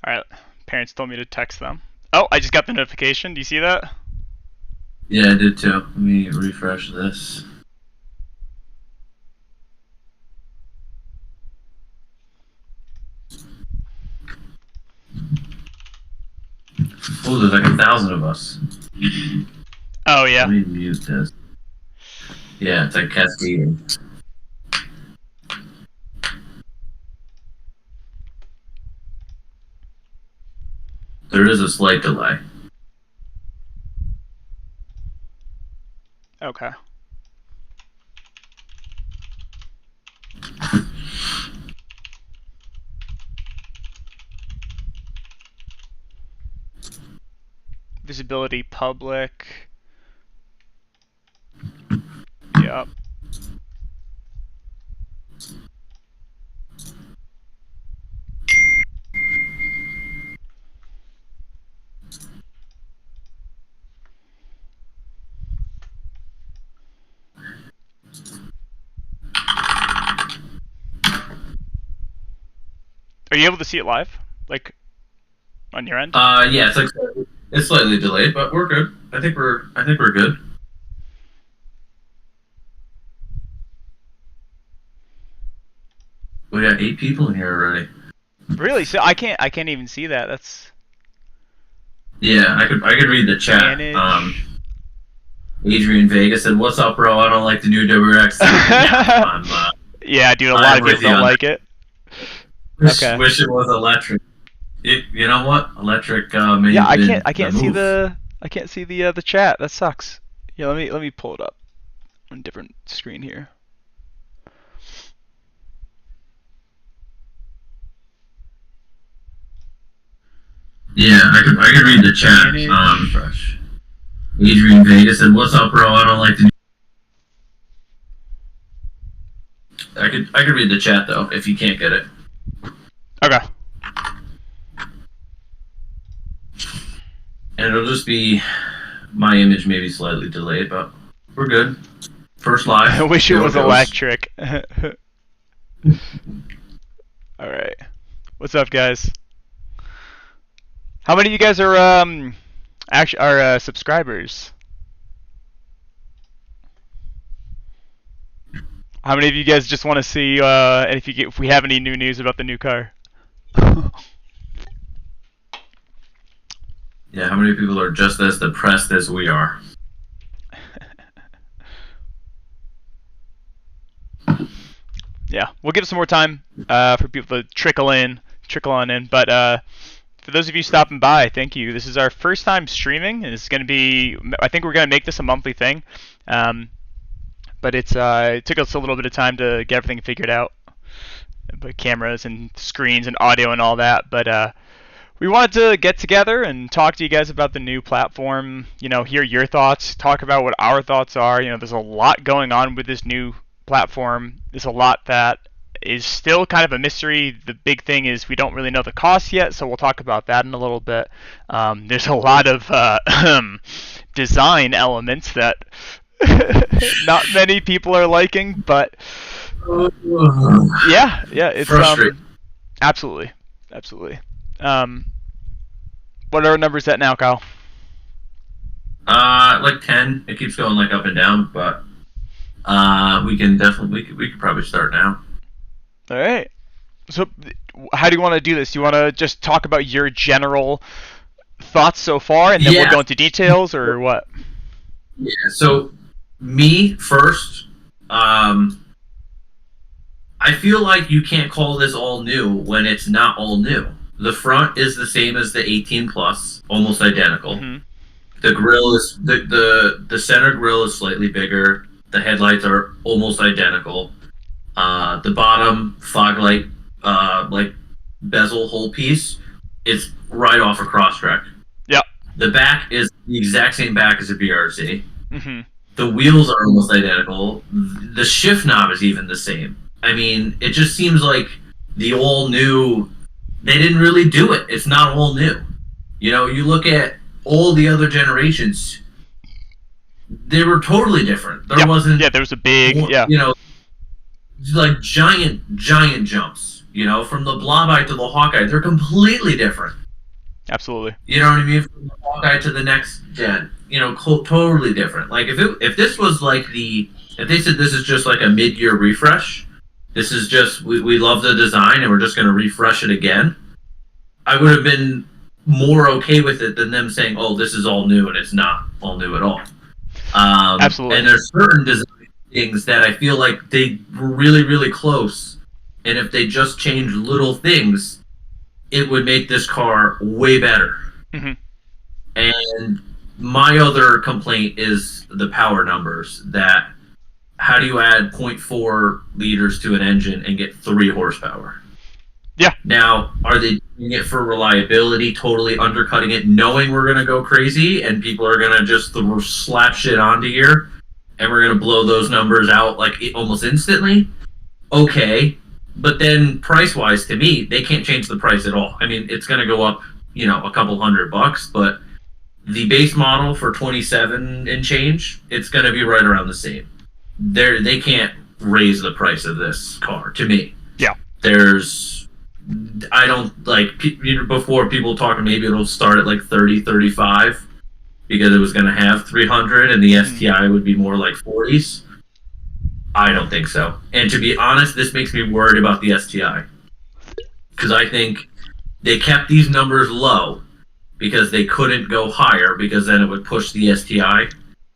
Alright, parents told me to text them. Oh, I just got the notification. Do you see that? Yeah, I did too. Let me refresh this. Oh, there's like 1,000 of us. Oh, yeah. Let me mute this. Yeah, it's like cascading. There is a slight delay. Okay. Visibility public. Yep. Are you able to see it live? Like, on your end? Yeah, it's slightly delayed, but we're good. I think we're good. We got 8 people in here already. Really? So I can't even see that. That's... Yeah, I could read the chat. Manage. Adrian Vega said, "What's up, bro? I don't like the new WRX." Yeah, dude, a lot of people don't like it. Okay. Wish it was electric. You know what? Electric. Yeah, I can't see the chat. That sucks. Yeah, let me pull it up on a different screen here. Yeah, I could read the chat. Fresh. Adrian Vega said, "What's up, bro? I don't like the." I could read the chat though if you can't get it. Okay. And it'll just be my image, maybe slightly delayed, but we're good. First live. I wish it was electric. All right. What's up, guys? How many of you guys are actually subscribers? How many of you guys just want to see if we have any new news about the new car? Yeah, how many people are just as depressed as we are? Yeah, we'll give some more time for people to trickle on in. But for those of you stopping by, thank you. This is our first time streaming, and it's going to be. I think we're going to make this a monthly thing. But it took us a little bit of time to get everything figured out, but cameras and screens and audio and all that. But we wanted to get together and talk to you guys about the new platform. Hear your thoughts, talk about what our thoughts are. There's a lot going on with this new platform. There's a lot that is still kind of a mystery. The big thing is we don't really know the cost yet, so we'll talk about that in a little bit. There's a lot of design elements that not many people are liking, but yeah, it's absolutely. What are our numbers at now, Kyle? Like 10. It keeps going like up and down, but we could probably start now. All right. So, how do you want to do this? You want to just talk about your general thoughts so far, and then we'll go into details, or what? Yeah. So, me first. I feel like you can't call this all new when it's not all new. The front is the same as the 18 Plus, almost identical. Mm-hmm. The grill is the center grill is slightly bigger. The headlights are almost identical. The bottom fog light, like bezel hole piece, is right off a Crosstrek. Yep. The back is the exact same back as a BRZ. Mm-hmm. The wheels are almost identical. The shift knob is even the same. I mean, it just seems like the all new. They didn't really do it. It's not all new. You look at all the other generations. They were totally different. There wasn't. Yeah, there was a big. Like giant jumps. You know, from the Blobeye to the Hawkeye, they're completely different. Absolutely. You know what I mean? From the Hawkeye to the next gen, you know, totally different. Like if this was like if they said this is just like a mid-year refresh, this is just we love the design and we're just going to refresh it again, I would have been more okay with it than them saying, oh, this is all new, and it's not all new at all. Absolutely. And there's certain design things that I feel like they were really, really close, and if they just changed little things, it would make this car way better. Mm-hmm. And my other complaint is the power numbers. That how do you add 0.4 liters to an engine and get 3 horsepower? Yeah. Now, are they doing it for reliability, totally undercutting it, knowing we're going to go crazy and people are going to just slap shit onto here and we're going to blow those numbers out like almost instantly? Okay. But then price-wise, to me, they can't change the price at all. I mean, it's going to go up, you know, a couple $100, but the base model for 27 and change, it's going to be right around the same. They can't raise the price of this car, to me. Yeah. I don't like before people talking maybe it'll start at like 30, 35 because it was going to have 300 and the STI would be more like 40s. I don't think so. And to be honest, this makes me worried about the STI because I think they kept these numbers low because they couldn't go higher because then it would push the STI.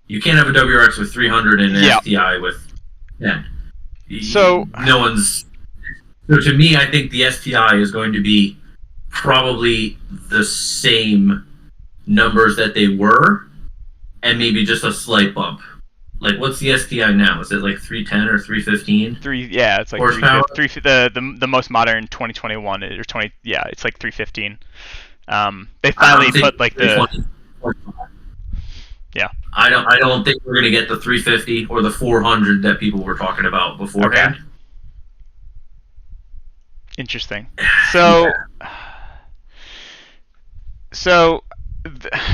You can't have a WRX with 300 and an STI with 10. So So to me, I think the STI is going to be probably the same numbers that they were, and maybe just a slight bump. Like, what's the STI now? Is it like 310 or 315? Yeah, it's like horsepower. The most modern 2021 or 20. Yeah, it's like 315. They finally put like the. Yeah. I don't think we're gonna get the 350 or the 400 that people were talking about beforehand. Okay. Interesting. So,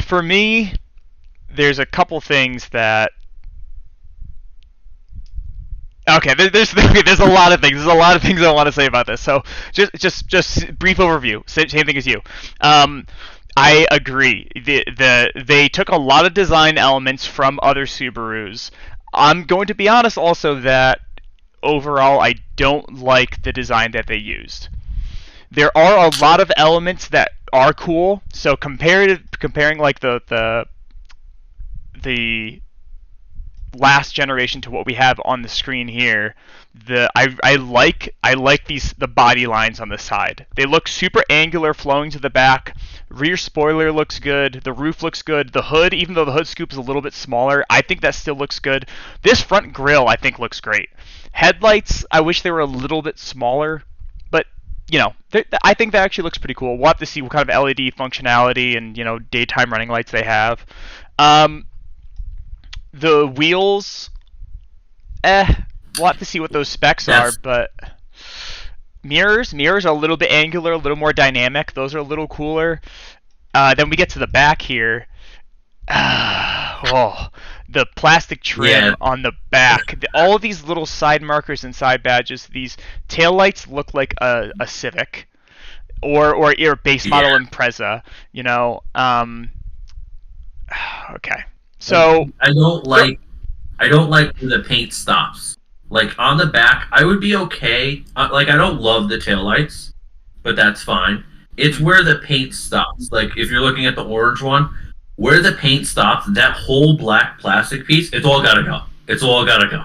for me, there's a couple things that. Okay, there's a lot of things. There's a lot of things I want to say about this. So, just brief overview. Same thing as you. I agree. They took a lot of design elements from other Subarus. I'm going to be honest also that overall I don't like the design that they used. There are a lot of elements that are cool. So comparing like the last generation to what we have on the screen here, I like the body lines on the side. They look super angular, flowing to the back. Rear spoiler looks good. The roof looks good. The hood, even though the hood scoop is a little bit smaller, I think that still looks good. This front grille I think looks great. Headlights, I wish they were a little bit smaller, but you know, I think that actually looks pretty cool. We'll have to see what kind of LED functionality and, you know, daytime running lights they have. The wheels, we'll have to see what those specs are, but mirrors are a little bit angular, a little more dynamic. Those are a little cooler. Then we get to the back here. The plastic trim on the back. All of these little side markers and side badges. These taillights look like a Civic or your base model Impreza. You know. Okay. So I don't like where the paint stops. Like on the back, I would be okay. Like I don't love the taillights, but that's fine. It's where the paint stops. Like if you're looking at the orange one, where the paint stops, that whole black plastic piece, it's all gotta go. It's all gotta go.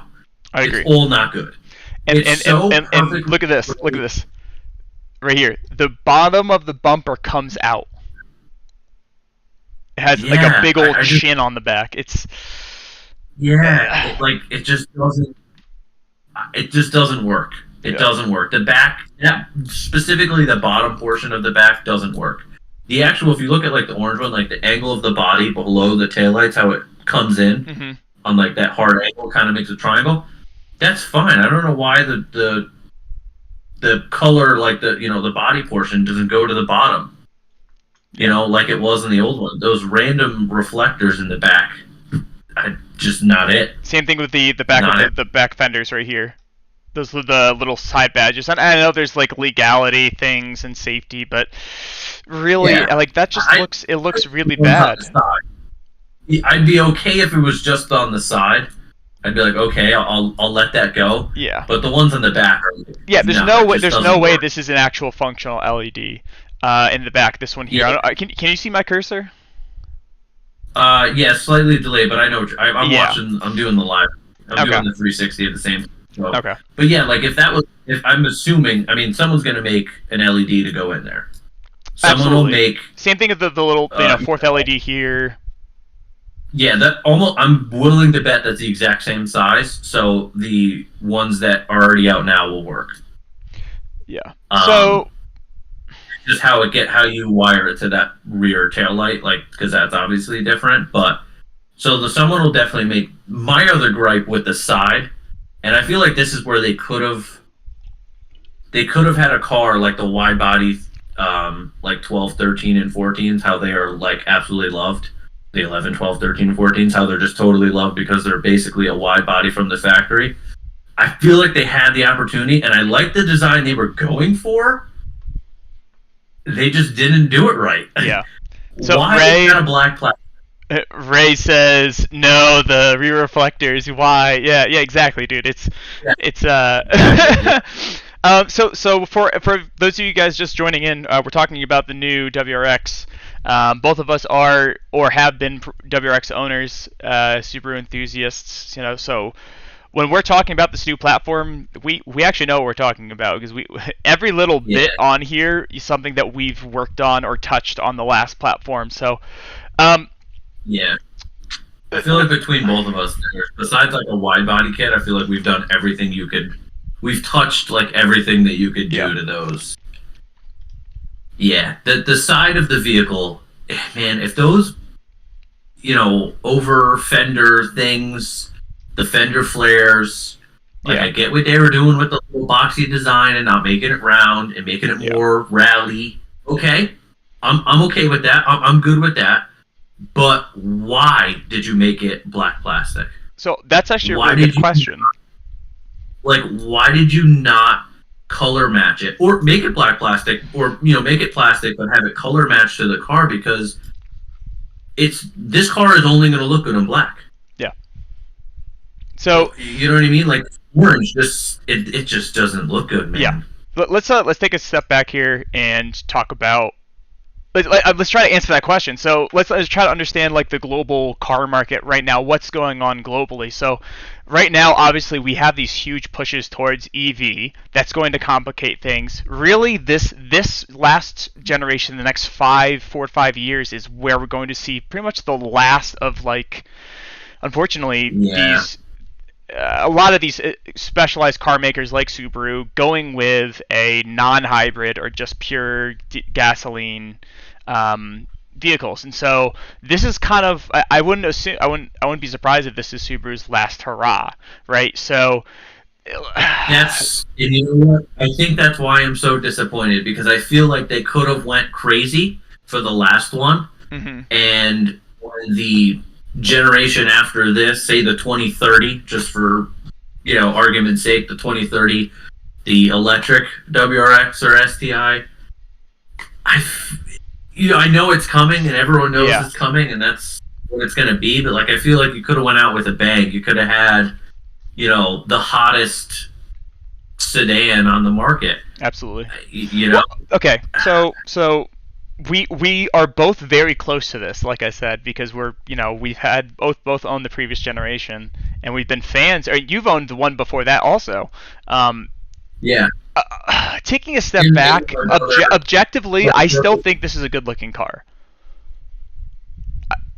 I agree. It's all not good. And look at this. Look at this. Right here. The bottom of the bumper comes out. It has like a big old chin on the back. It's it just doesn't. It just doesn't work. It doesn't work. The back, specifically the bottom portion of the back doesn't work. The actual, if you look at like the orange one, like the angle of the body below the taillights, how it comes in on like that hard angle, kind of makes a triangle. That's fine. I don't know why the color, like the body portion doesn't go to the bottom. You know, like it was in the old one. Those random reflectors in the back, just not it. Same thing with the back of the back fenders right here. those are the little side badges. And I know there's like legality things and safety, but really, Yeah, like that just I looks it looks really ones on the bad. side. I'd be okay if it was just on the side. I'd be like, okay, I'll let that go. Yeah. But the ones on the back are like, Yeah, no, it just there's no doesn't way work. this is an actual functional LED in the back. This one here. Yeah, Can you see my cursor? yeah, slightly delayed, but I know I'm Yeah. watching. I'm doing the live. I'm Okay. doing the 360 at the same time. So, Okay. but yeah, like if I'm assuming, I mean, someone's gonna make an LED to go in there. Someone will Absolutely. make, Same thing with the little fourth LED here. yeah, that almost. I'm willing to bet that's the exact same size. So the ones that are already out now will work. Yeah. Um, So just how you wire it to that rear tail light, like because that's obviously different. But so the someone will definitely make. My other gripe with the side, and I feel like this is where they could have had a car like the wide body, like 12, 13, and 14s, how they are like absolutely loved. The 11, 12, 13, and 14s, how they're just totally loved because they're basically a wide body from the factory. I feel like they had the opportunity, and I like the design they were going for. They just didn't do it right. yeah. So Why is that a black plastic? Ray says no. The rear reflectors. Why? Yeah. Yeah. Exactly, dude. Yeah. It's so for those of you guys just joining in, we're talking about the new WRX. Both of us are or have been WRX owners, Subaru enthusiasts. So when we're talking about this new platform, we actually know what we're talking about because we every little Yeah, bit on here is something that we've worked on or touched on the last platform. So, um, yeah. I feel like between both of us, besides like a wide body kit, I feel like we've done everything you could. We've touched like everything that you could yeah, do to those. Yeah, the side of the vehicle, man. If those, over fender things, the fender flares. Like yeah, I get what they were doing with the little boxy design and not making it round and making it yeah. more rally. Okay, I'm okay with that. I'm good with that. But why did you make it black plastic? So that's actually a Why really good did you question. why did you not color match it or make it black plastic or make it plastic but have it color matched to the car because this car is only going to look good in black. Yeah. So You know what I mean? Like orange, it just doesn't look good, yeah, man. let's take a step back here and talk about. Let's try to answer that question. So let's try to understand like the global car market right now. What's going on globally? So right now, obviously, we have these huge pushes towards EV. That's going to complicate things. Really, this last generation, the next 4 to 5 years, is where we're going to see pretty much the last of like, unfortunately, Yeah, these a lot of these specialized car makers like Subaru going with a non-hybrid or just pure gasoline vehicles. And so this is kind of I wouldn't assume I wouldn't be surprised if this is Subaru's last hurrah, right? So that's and you know what? I think that's why I'm so disappointed because I feel like they could have went crazy for the last one, mhm, and when the generation after this, say the 2030, just for argument's sake, the 2030, the electric WRX or STI. I know it's coming, and everyone knows yeah, it's coming, and that's what it's going to be. But like, I feel like you could have went out with a bang. You could have had, the hottest sedan on the market. absolutely. You know, Well, okay, so we are both very close to this, like I said, because we've had both owned the previous generation, and we've been fans. Or you've owned the one before that also. Um, yeah. Taking a step And back, objectively, I still another- think this is a good-looking car.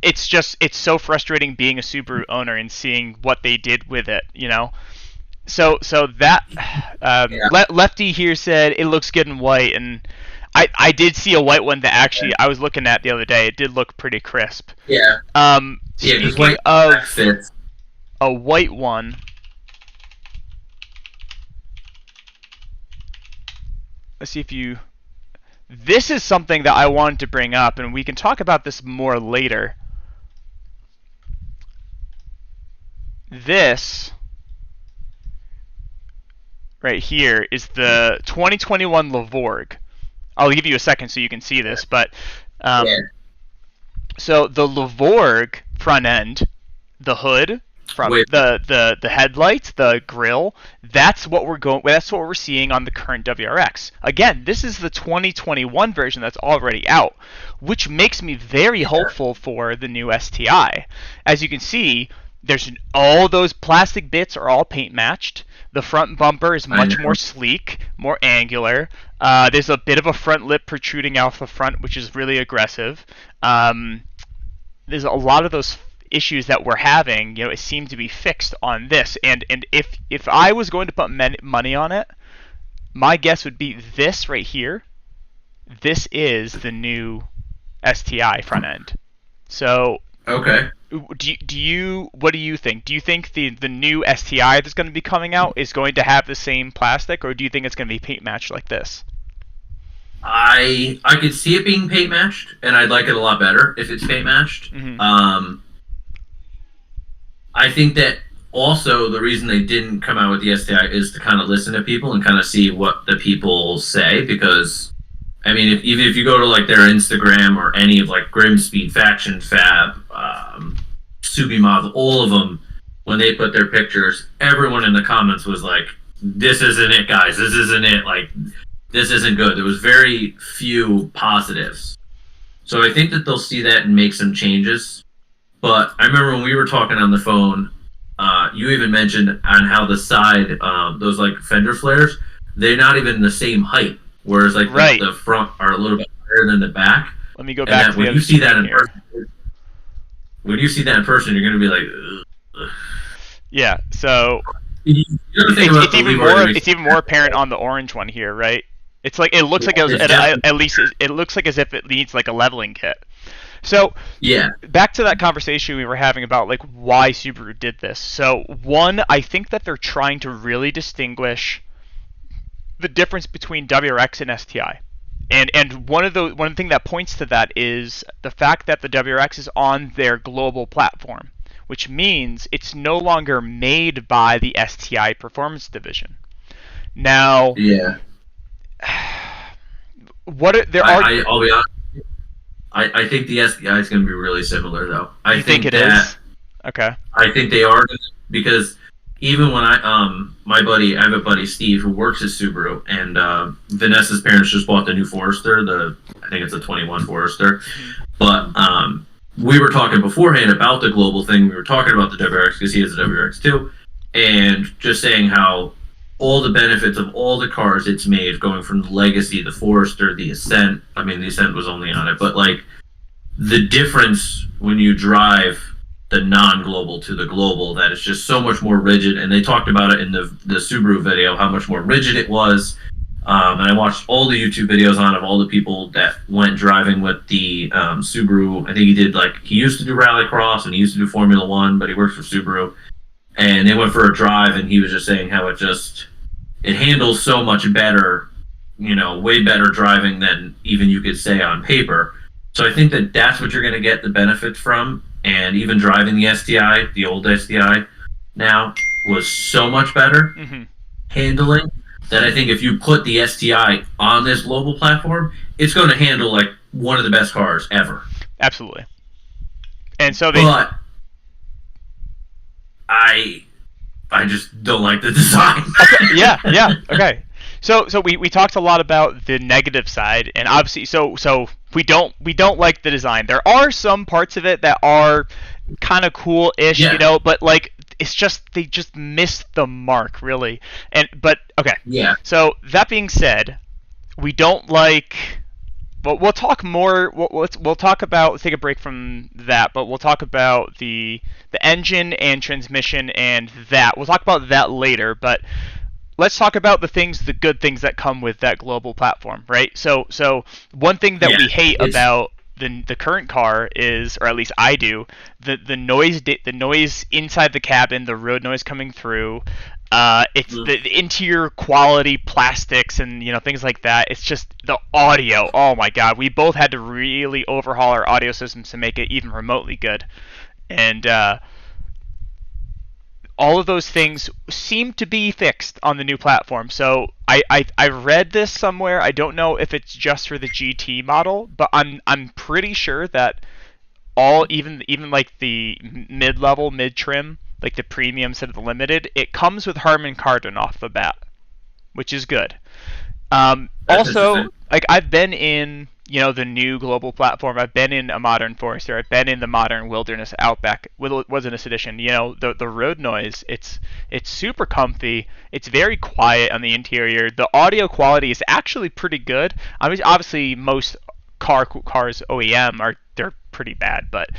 It's so frustrating being a Subaru owner and seeing what they did with it. So that yeah, Lefty here said it looks good in white, and I did see a white one that actually I was looking at the other day. It did look pretty crisp. yeah, yeah. Because Speaking white of fits. a white one, let's see if you. This is something that I wanted to bring up, and we can talk about this more later. This right here is the 2021 Levorg. I'll give you a second so you can see this, but Yeah. so the Levorg front end, the hood, from Wait. the headlights, the grill, that's what we're seeing on the current WRX. Again, this is the 2021 version that's already out, which makes me very hopeful for the new STI. As you can see, there's all those plastic bits are all paint matched. The front bumper is much more sleek, more angular. There's a bit of a front lip protruding out the front, which is really aggressive. There's a lot of those issues that we're having, it seemed to be fixed on this. And if I was going to put money on it, my guess would be this right here. This is the new STI front end. So Okay. what do you think? Do you think the new STI that's going to be coming out is going to have the same plastic, or do you think it's going to be paint matched like this? I could see it being paint matched, and I'd like it a lot better if it's paint matched. Mm-hmm. I think that also the reason they didn't come out with the STI is to kind of listen to people and kind of see what the people say, because I mean, even if you go to like their Instagram or any of like Grimspeed, Faction Fab, Subimov, all of them, when they put their pictures, everyone in the comments was like, "This isn't it, guys. This isn't it. Like, this isn't good." There was very few positives. So I think that they'll see that and make some changes. But I remember when we were talking on the phone, you even mentioned on how the side, those like fender flares, they're not even the same height. Whereas like Right. the front are a little bit higher than the back. Let me go And back that to the when other you see that screen in here. person, when you see that in person, you're gonna be like, ugh. Yeah, so You gotta think about it's the even Levorg more that makes- it's even more apparent on the orange one here, right? It's like it looks like It's definitely- at least it looks like as if it needs like a leveling kit. So Yeah. back to that conversation we were having about like why Subaru did this. So one, I think that they're trying to really distinguish the difference between WRX and STI. And one thing that points to that is the fact that the WRX is on their global platform, which means it's no longer made by the STI Performance Division. Now, Yeah. I'll be honest. I think the SDI is going to be really similar, though. I think it that, is? Okay. I think they are, because even when I have a buddy Steve who works at Subaru, and Vanessa's parents just bought the new Forester. I think it's a 21 Forester, but we were talking beforehand about the global thing. We were talking about the WRX because he has a WRX too, and just saying how all the benefits of all the cars it's made, going from the Legacy, the Forester, the Ascent. I mean, the Ascent was only on it, but like the difference when you drive the non-global to the global, that it's just so much more rigid. And they talked about it in the Subaru video, how much more rigid it was. And I watched all the YouTube videos on of all the people that went driving with the Subaru. I think he used to do Rallycross and he used to do Formula One, but he works for Subaru. And they went for a drive, and he was just saying how it handles so much better, way better driving than even you could say on paper. So I think that that's what you're going to get the benefits from. And even driving the STI, the old STI now, was so much better handling that I think if you put the STI on this global platform, it's going to handle like one of the best cars ever. Absolutely. And so But I just don't like the design. Okay, yeah, okay. So we talked a lot about the negative side, and obviously, so we don't like the design. There are some parts of it that are kind of cool-ish, Yeah. but like it's just they just missed the mark, really. But okay. Yeah. So that being said, we don't like. Well, we'll talk more. We'll talk about. Let's take a break from that, but we'll talk about the engine and transmission and that. We'll talk about that later, but let's talk about the good things that come with that global platform, right? So one thing that we hate about the current car is, or at least I do, the noise inside the cabin, the road noise coming through. It's the interior quality plastics and things like that. It's just the audio. Oh my god, we both had to really overhaul our audio systems to make it even remotely good. And all of those things seem to be fixed on the new platform. So I read this somewhere. I don't know if it's just for the GT model, but I'm pretty sure that all even like the mid-level, mid-trim, like the premium instead of the limited, it comes with Harman Kardon off the bat, which is good. Also, like I've been in, the new global platform. I've been in a modern Forester. I've been in the modern Wilderness Outback Wilderness Edition. The road noise. It's super comfy. It's very quiet on the interior. The audio quality is actually pretty good. I mean, obviously most cars OEM they're pretty bad, but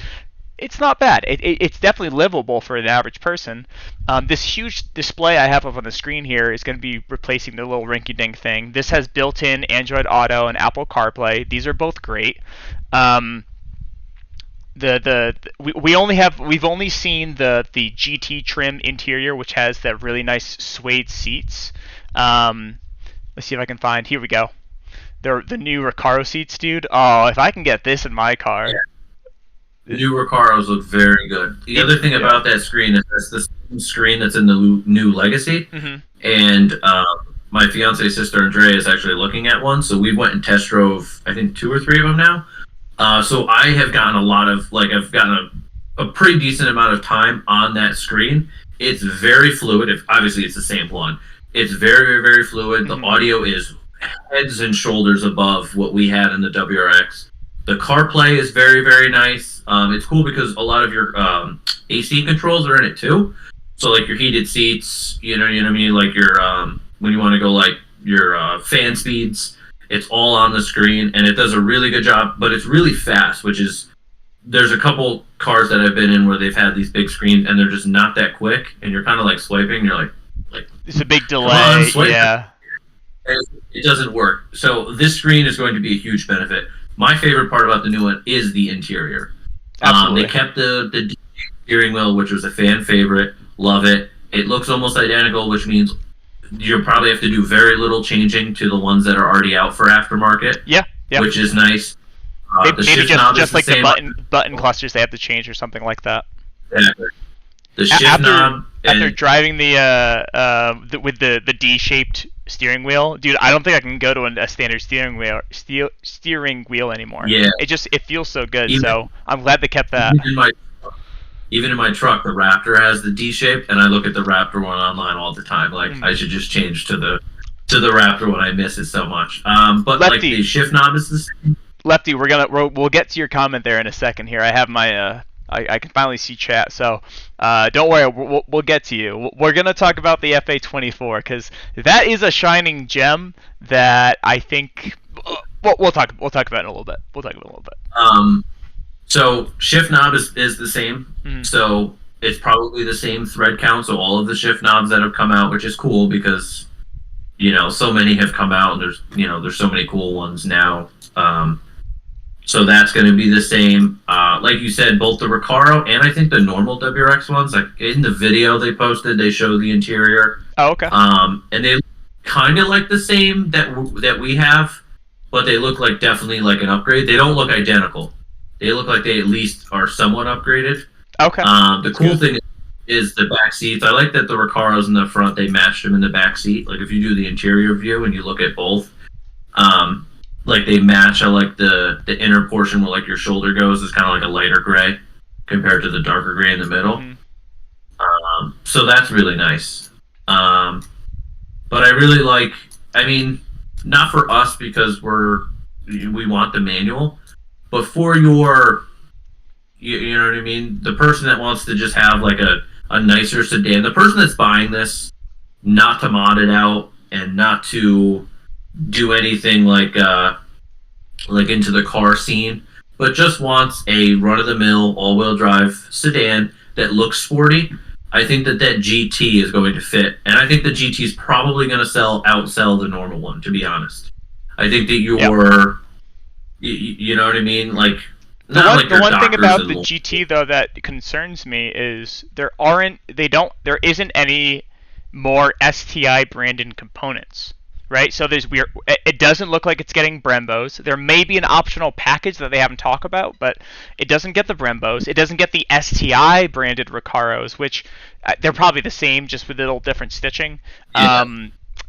it's not bad. It's definitely livable for an average person. This huge display I have up on the screen here is going to be replacing the little rinky-dink thing. This has built-in Android Auto and Apple CarPlay. These are both great. We've only seen the GT trim interior, which has that really nice suede seats. Let's see if I can find. Here we go. The new Recaro seats, dude. Oh, if I can get this in my car. Yeah. The new Recaros look very good. The other thing about that screen is that's the same screen that's in the new Legacy. Mm-hmm. And my fiance's sister Andrea is actually looking at one, so we went and test drove, I think, 2 or 3 of them now. So I have gotten I've gotten a pretty decent amount of time on that screen. It's very fluid. Obviously, it's the same one. It's very, very, very fluid. Mm-hmm. The audio is heads and shoulders above what we had in the WRX. The CarPlay is very, very nice. It's cool because a lot of your AC controls are in it too. So like your heated seats, you know what I mean? Like your when you want to go like your fan speeds, it's all on the screen, and it does a really good job. But it's really fast, there's a couple cars that I've been in where they've had these big screens and they're just not that quick, and you're kind of like swiping. You're like it's a big delay. Yeah. It doesn't work. So this screen is going to be a huge benefit. My favorite part about the new one is the interior. Absolutely. They kept the steering wheel, which was a fan favorite. Love it. It looks almost identical, which means you'll probably have to do very little changing to the ones that are already out for aftermarket. Yeah. Which is nice. Maybe just like the button clusters they have to change or something like that. Exactly. The shift knob. After driving with the D-shaped steering wheel, dude, I don't think I can go to a standard steering wheel anymore. Yeah. It feels so good. So I'm glad they kept that. Even in my truck, the Raptor has the D-shape, and I look at the Raptor one online all the time. Like I should just change to the Raptor when I miss it so much. But Lefty, like the shift knob is the same. Lefty, we'll get to your comment there in a second. Here, I have my I can finally see chat, so don't worry, we'll get to you. We're gonna talk about the FA24 because that is a shining gem that I think we'll talk about it in a little bit. So shift knob is the same. Mm-hmm. So it's probably the same thread count. So all of the shift knobs that have come out, which is cool because so many have come out, and there's so many cool ones now. So that's going to be the same. Like you said, both the Recaro and I think the normal WRX ones, like in the video they posted, they show the interior. Oh, okay. And they kind of like the same that we have, but they look like definitely like an upgrade. They don't look identical. They look like they at least are somewhat upgraded. Okay. The cool thing is the back seats. I like that the Recaros in the front, they matched them in the back seat. Like if you do the interior view and you look at both, like they match. I like the inner portion where like your shoulder goes is kind of like a lighter gray compared to the darker gray in the middle. Mm-hmm. So that's really nice. But I really like. I mean, not for us because we want the manual, but for your, you know what I mean. The person that wants to just have like a nicer sedan, the person that's buying this, not to mod it out and not to do anything like into the car scene, but just wants a run-of-the-mill all-wheel drive sedan that looks sporty. I think that GT is going to fit, and I think the GT is probably going to outsell the normal one. To be honest, I think that you know what I mean. Like the one thing about the GT though that concerns me is there isn't any more STI branded components. right? So it doesn't look like it's getting Brembos. There may be an optional package that they haven't talked about, but it doesn't get the Brembos. It doesn't get the STI branded Recaros, which they're probably the same, just with a little different stitching. Yeah.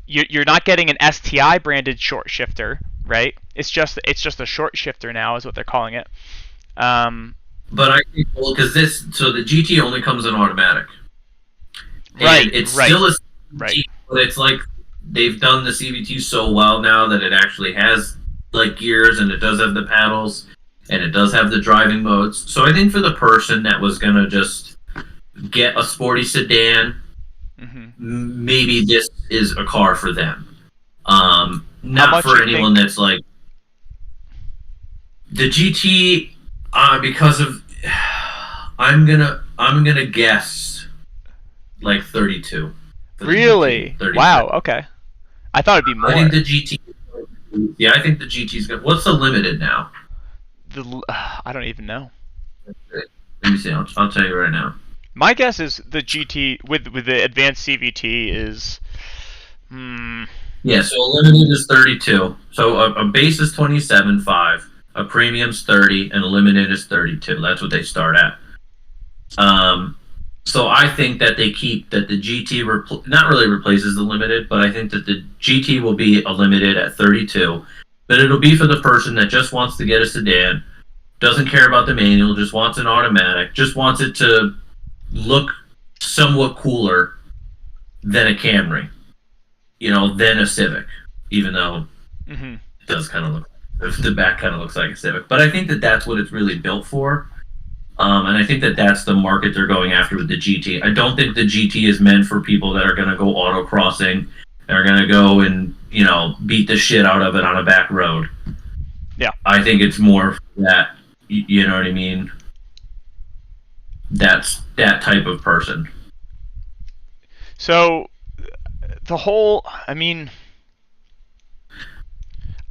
You're not getting an STI branded short shifter, right? It's just a short shifter now, is what they're calling it. But I think, well, because the GT only comes in automatic. Right. And it's right. still a CVT, Right. but it's like they've done the CVT so well now that it actually has like gears, and it does have the paddles, and it does have the driving modes. So I think for the person that was gonna just get a sporty sedan, maybe this is a car for them. Not for anyone that's like the GT, because of I'm gonna guess like 32. Really? Wow. Okay. I thought it'd be more. I think the GT. Yeah, I think the GT's gonna. What's the limited now? I don't even know. Let me see. I'll tell you right now. My guess is the GT with the advanced CVT is. Yeah, so a limited is 32. So a base is 27.5, a premium's 30, and a limited is 32. That's what they start at. So I think that the GT not really replaces the limited, but I think that the GT will be a limited at 32. But it'll be for the person that just wants to get a sedan, doesn't care about the manual, just wants an automatic, just wants it to look somewhat cooler than a Camry, than a Civic, even though it does kind of look, the back kind of looks like a Civic. But I think that that's what it's really built for. And I think that that's the market they're going after with the GT. I don't think the GT is meant for people that are going to go autocrossing, that are going to go and, beat the shit out of it on a back road. Yeah. I think it's more that, you know what I mean? That's that type of person. So,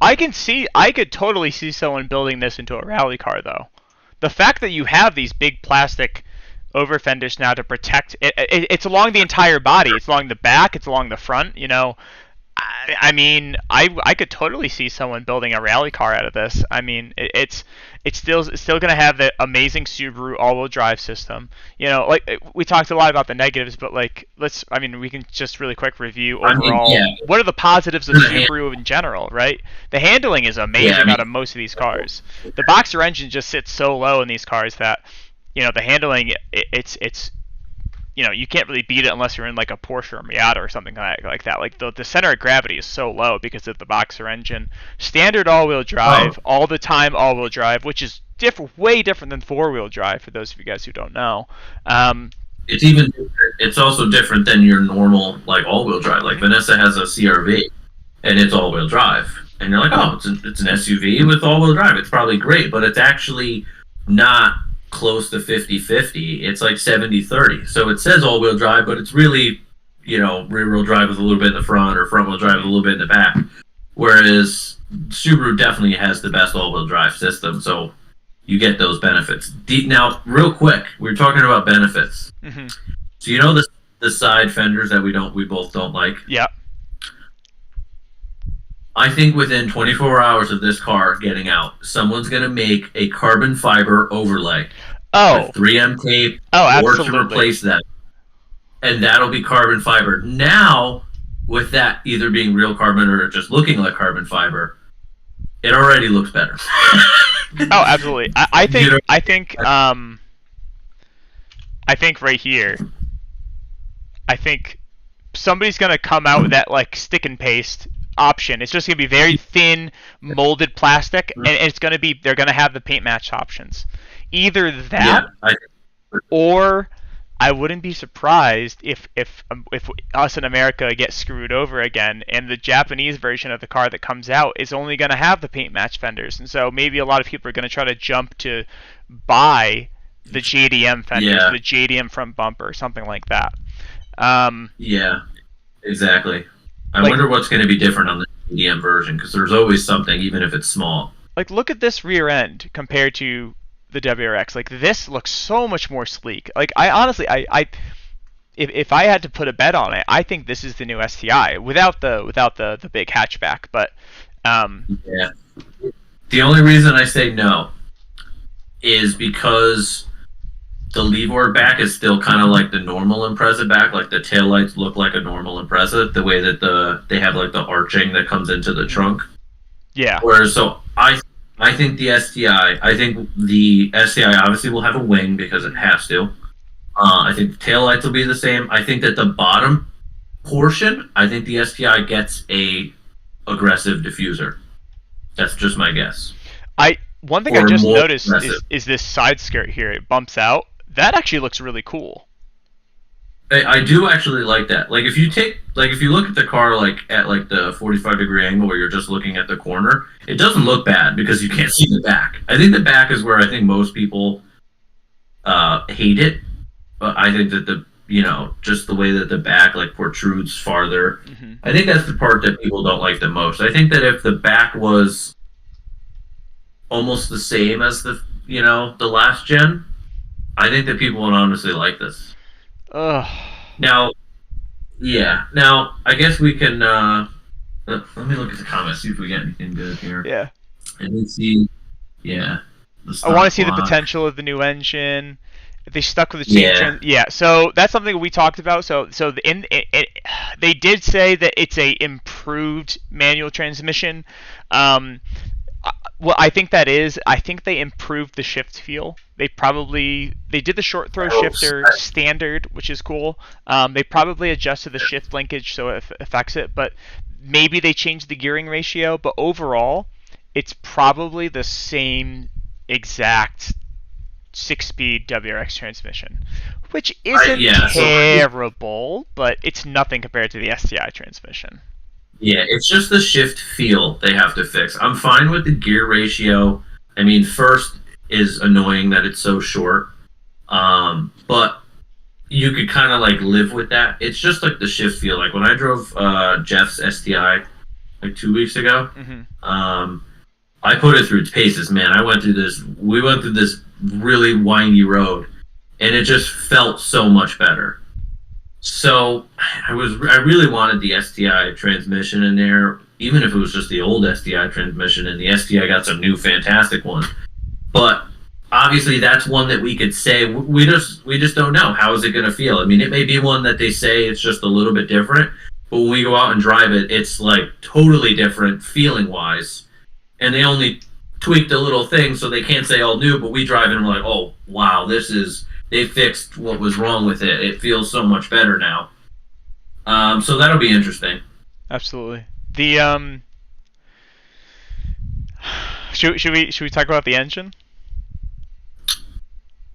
I could totally see someone building this into a rally car, though. The fact that you have these big plastic over fenders now to protect it's along the entire body. It's along the back. It's along the front. I could totally see someone building a rally car out of this. It's still going to have the amazing Subaru all-wheel drive system. We talked a lot about the negatives, but we can just really quick review overall. What are the positives of Subaru in general, right? The handling is amazing out of most of these cars. The boxer engine just sits so low in these cars that, the handling, it's you can't really beat it unless you're in like a Porsche or Miata or something like that. Like the center of gravity is so low because of the boxer engine. Standard all-wheel drive, all the time all-wheel drive, which is way different than four-wheel drive for those of you guys who don't know. It's also different than your normal like all-wheel drive. Like Vanessa has a CRV, and it's all-wheel drive, and you're like, oh, it's an SUV with all-wheel drive. It's probably great, but it's actually not close to 50-50. It's like 70-30. So it says all-wheel drive, but it's really, rear-wheel drive with a little bit in the front, or front-wheel drive with a little bit in the back. Whereas Subaru definitely has the best all-wheel drive system, so you get those benefits. Now, real quick, we were talking about benefits. So the side fenders that we both don't like? Yeah. I think within 24 hours of this car getting out, someone's going to make a carbon fiber overlay with 3M tape or to replace that. And that'll be carbon fiber. Now, with that either being real carbon or just looking like carbon fiber, it already looks better. Absolutely. I think right here, I think somebody's going to come out with that like stick and paste option. It's just going to be very thin molded plastic, and they're going to have the paint match options. Either that, or I wouldn't be surprised if us in America get screwed over again, and the Japanese version of the car that comes out is only going to have the paint match fenders, and so maybe a lot of people are going to try to jump to buy the JDM fenders, the JDM front bumper, something like that. Yeah, exactly. I wonder what's going to be different on the JDM version, because there's always something, even if it's small. Like, look at this rear end compared to the WRX. Like, this looks so much more sleek. Like, I honestly, if I had to put a bet on it, I think this is the new STI without the big hatchback. But yeah, the only reason I say no is because the Levorg back is still kind of like the normal Impreza back. Like the taillights look like a normal Impreza, the way that they have like the arching that comes into the trunk. Yeah. Whereas, so I think the STI, I think the STI obviously will have a wing because it has to. I think the taillights will be the same. I think that the bottom portion, I think the STI gets a aggressive diffuser. That's just my guess. One thing I just noticed is this side skirt here. It bumps out. That actually looks really cool. I do actually like that. Like if you look at the car like at like the 45-degree angle where you're just looking at the corner, it doesn't look bad because you can't see the back. I think the back is where I think most people hate it. But I think that just the way that the back like protrudes farther, I think that's the part that people don't like the most. I think that if the back was almost the same as the last gen, I think that people would honestly like this. Now, I guess we can. Let me look at the comments, see if we get anything good here. Yeah. And let's see. Yeah. I want to see the potential of the new engine. If they stuck with the same so that's something we talked about. So they did say that it's a improved manual transmission. Well, I think that is. I think they improved the shift feel. They did the short throw shifter standard, which is cool. They probably adjusted the shift linkage so it affects it, but maybe they changed the gearing ratio. But overall, it's probably the same exact 6-speed WRX transmission, which isn't terrible, but it's nothing compared to the STI transmission. Yeah, it's just the shift feel they have to fix. I'm fine with the gear ratio. I mean, first is annoying that it's so short, but you could kind of like live with that. It's just like the shift feel. Like when I drove Jeff's STI like 2 weeks ago, I put it through its paces. Man, we went through this really windy road, and it just felt so much better. So I really wanted the STI transmission in there, even if it was just the old STI transmission, and the STI got some new fantastic one. But obviously that's one that we could say we just don't know. How is it going to feel? I mean, it may be one that they say it's just a little bit different, but when we go out and drive it, it's like totally different feeling wise, and they only tweaked a little thing, so they can't say all new, but we drive it and we're like, oh wow, they fixed what was wrong with it. It feels so much better now. So that'll be interesting. Absolutely. The should we talk about the engine?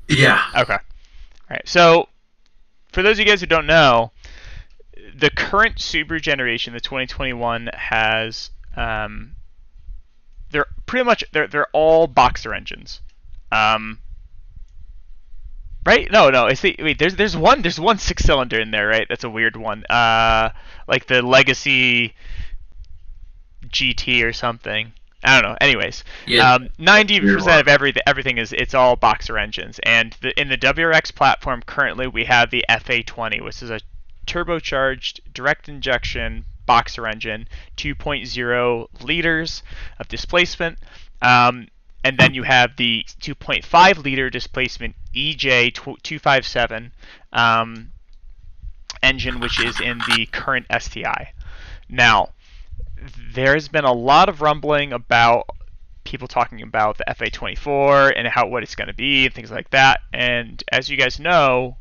Yeah. Okay. All right. So for those of you guys who don't know, the current Subaru generation, the 2021, has they're pretty much they're all boxer engines. Right? No. There's one 6-cylinder in there, right? That's a weird one. Like the Legacy GT or something. I don't know. Anyways, 90% of everything it's all boxer engines. And in the WRX platform currently, we have the FA20, which is a turbocharged direct injection boxer engine, 2.0 liters of displacement. And then you have the 2.5 liter displacement EJ257 engine, which is in the current STI. Now, there's been a lot of rumbling about people talking about the FA24 and what it's going to be and things like that. And as you guys know,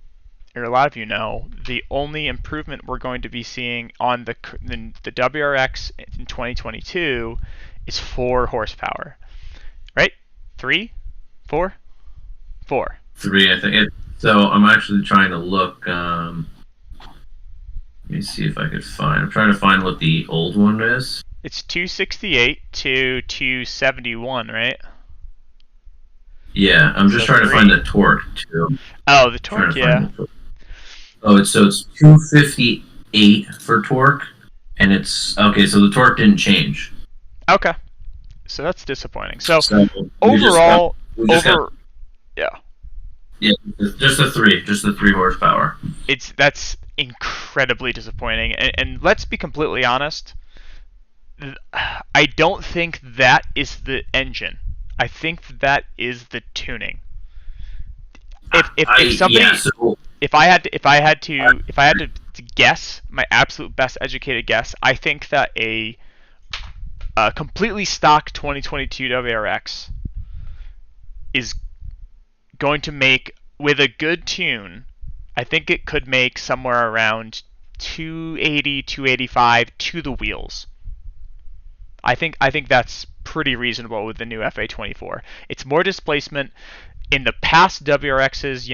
or a lot of you know, the only improvement we're going to be seeing on the WRX in 2022 is 4 horsepower. Right? 3? 4? 4. 3, I think. So I'm actually trying to look. Let me see if I could find. I'm trying to find what the old one is. It's 268 to 271, right? Yeah, I'm just trying to find the torque too. Oh, the torque, yeah. It's 258 for torque, and it's okay. So the torque didn't change. Okay. So that's disappointing. So overall, Yeah, just the 3 horsepower. That's incredibly disappointing. And let's be completely honest, I don't think that is the engine. I think that is the tuning. If somebody Yeah. So if I had to guess, my absolute best educated guess, I think that a completely stock 2022 WRX is going to make, with a good tune, I think it could make somewhere around 280, 285 to the wheels. I think that's pretty reasonable with the new FA24. It's more displacement. In the past WRXs,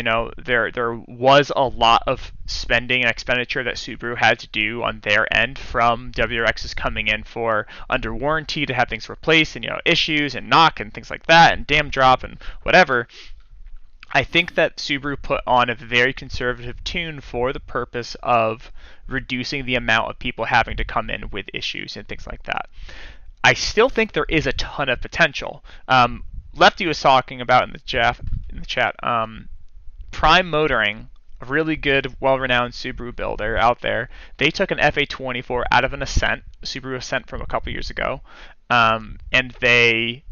there was a lot of spending and expenditure that Subaru had to do on their end from WRXs coming in for under warranty to have things replaced, and issues and knock and things like that, and dam drop and whatever. I think that Subaru put on a very conservative tune for the purpose of reducing the amount of people having to come in with issues and things like that. I still think there is a ton of potential. Lefty was talking about in the chat. Prime Motoring, a really good, well-renowned Subaru builder out there, they took an FA24 out of an Ascent, Subaru Ascent from a couple years ago, and they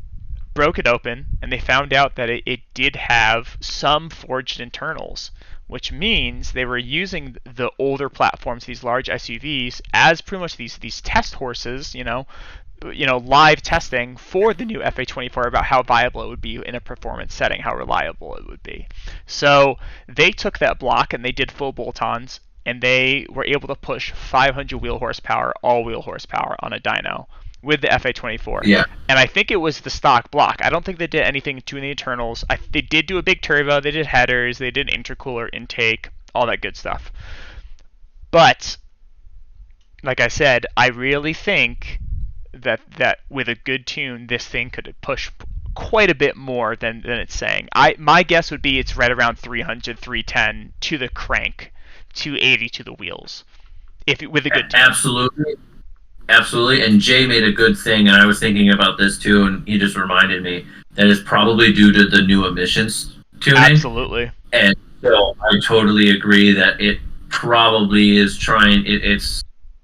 broke it open, and they found out that it did have some forged internals, which means they were using the older platforms, these large SUVs, as pretty much these test horses, live testing for the new FA24 about how viable it would be in a performance setting, how reliable it would be. So they took that block and they did full bolt-ons, and they were able to push 500 wheel horsepower, all-wheel horsepower on a dyno with the FA24. yeah, And I think it was the stock block. I don't think they did anything to the internals. They did do a big turbo, they did headers, they did intercooler intake, all that good stuff. But like I said, I really think that with a good tune, this thing could push quite a bit more than it's saying. My guess would be it's right around 300, 310 to the crank, 280 to the wheels, with a good tune. Absolutely. And Jay made a good thing, and I was thinking about this too, and he just reminded me that it's probably due to the new emissions tuning. Absolutely. And so I totally agree that it probably is trying.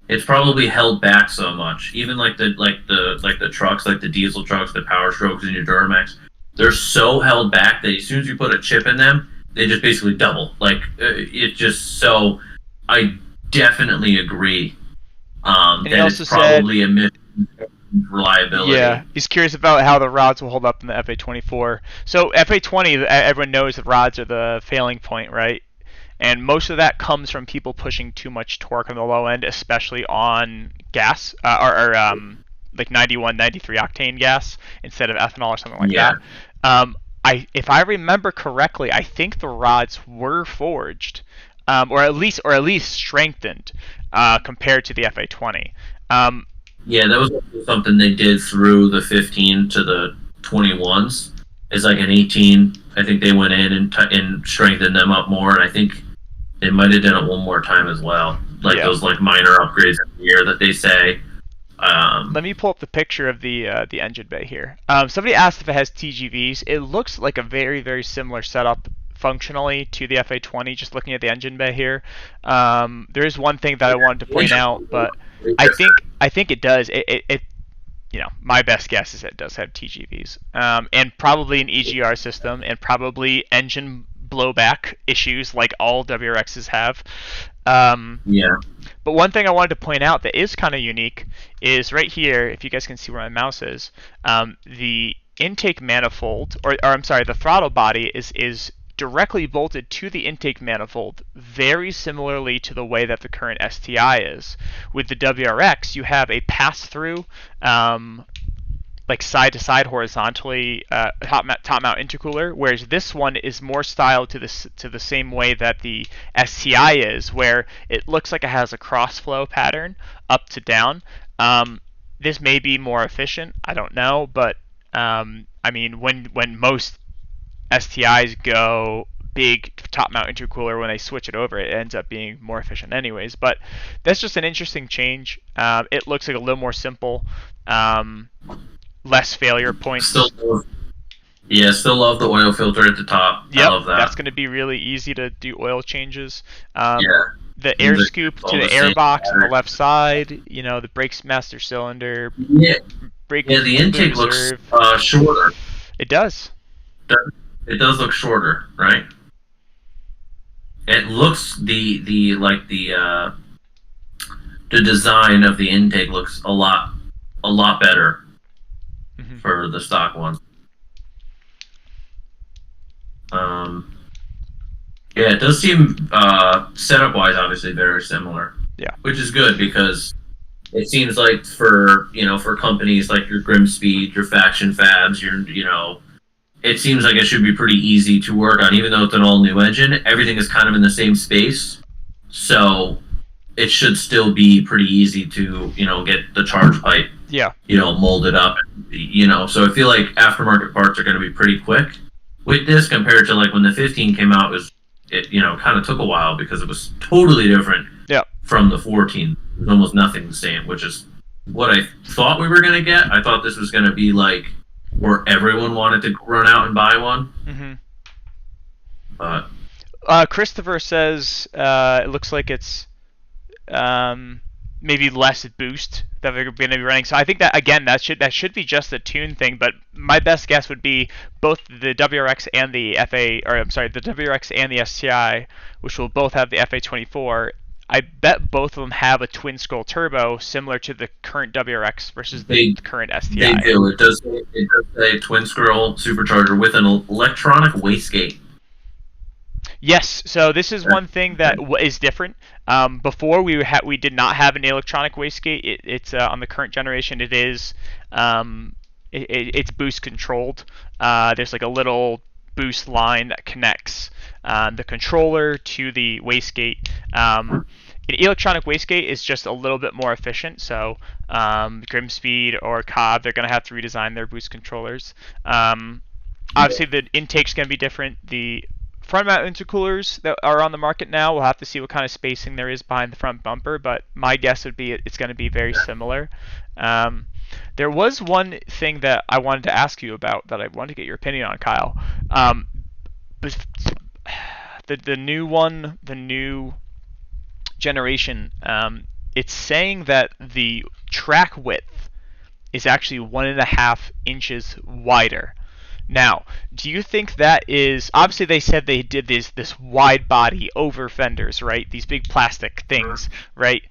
It's probably held back so much. Even like the trucks, like the diesel trucks, the Power Strokes, and your Duramax, they're so held back that as soon as you put a chip in them, they just basically double. It's just so. I definitely agree. And he that also it's probably said, emission reliability. yeah, he's curious about how the rods will hold up in the FA24. So FA20, everyone knows the rods are the failing point, right? And most of that comes from people pushing too much torque on the low end, especially on gas, or like 91, 93 octane gas instead of ethanol or something like Yeah. that. If I remember correctly, I think the rods were forged, or at least strengthened compared to the FA20. Yeah, that was something they did through the 15 to the 21s. It's like an 18. I think they went in and strengthened them up more, and I think they might have done it one more time as well. Those minor upgrades every year that they say. Let me pull up the picture of the engine bay here. Somebody asked if it has TGVs. It looks like a very, very similar setup functionally to the FA20, just looking at the engine bay here. There is one thing that I wanted to point out, but I think it does. It my best guess is it does have TGVs, and probably an EGR system, and probably engine blowback issues like all WRXs have. Yeah. But one thing I wanted to point out that is kind of unique is right here, if you guys can see where my mouse is, the intake manifold, or I'm sorry, the throttle body is directly bolted to the intake manifold, very similarly to the way that the current STI is. With the WRX, you have a pass-through, like side-to-side horizontally top-mount intercooler, whereas this one is more styled to the same way that the STI is, where it looks like it has a cross-flow pattern up to down. This may be more efficient, I don't know, but I mean, when most STIs go big top-mount intercooler, when they switch it over, it ends up being more efficient anyways. But that's just an interesting change. It looks like a little more simple, less failure points. Yeah, still love the oil filter at the top. I Yep, love that's that. going to be really easy to do oil changes. Yeah, The air seems like scoop it's to all the the air same box on the pattern. left side, the brakes master cylinder, Yeah, brake yeah. The fluid intake looks reserve. shorter. It does. It does look shorter, right? It looks the design of the intake looks a lot better Hmm. for the stock one. Um, yeah, it does seem setup wise obviously very similar, Yeah. which is good because it seems like for companies like your Grimspeed, your Faction Fabs, it seems like it should be pretty easy to work on, even though it's an all new engine. Everything is kind of in the same space, so it should still be pretty easy to get the charge pipe Yeah. molded up. So I feel like aftermarket parts are going to be pretty quick with this compared to like when the 15 came out. It kind of took a while because it was totally different Yeah. from the 14. There's almost nothing the same, which is what I thought we were going to get. I thought this was going to be like where everyone wanted to run out and buy one. Hmm. But Christopher says it looks like it's um, maybe less boost that they're going to be running. So I think that again that should be just a tune thing. But my best guess would be both the WRX and the FA, or I'm sorry, the WRX and the STI, which will both have the FA24. I bet both of them have a twin scroll turbo similar to the current WRX versus the they current they STI. do. It does say twin scroll supercharger with an electronic wastegate. Yes, so this is one thing that is different. Before we did not have an electronic wastegate. It's on the current generation. It is it's boost controlled. There's like a little boost line that connects the controller to the wastegate. An electronic wastegate is just a little bit more efficient. So Grimspeed or Cobb, they're going to have to redesign their boost controllers. Obviously, the intake's going to be different. The front mount intercoolers that are on the market now, we'll have to see what kind of spacing there is behind the front bumper, but my guess would be it's going to be very similar. Um, there was one thing that I wanted to ask you about that I wanted to get your opinion on, Kyle. But the new one, the new generation, it's saying that the track width is actually 1.5 inches wider. Now, do you think that is obviously they said they did this wide body over fenders, right? These big plastic things, right?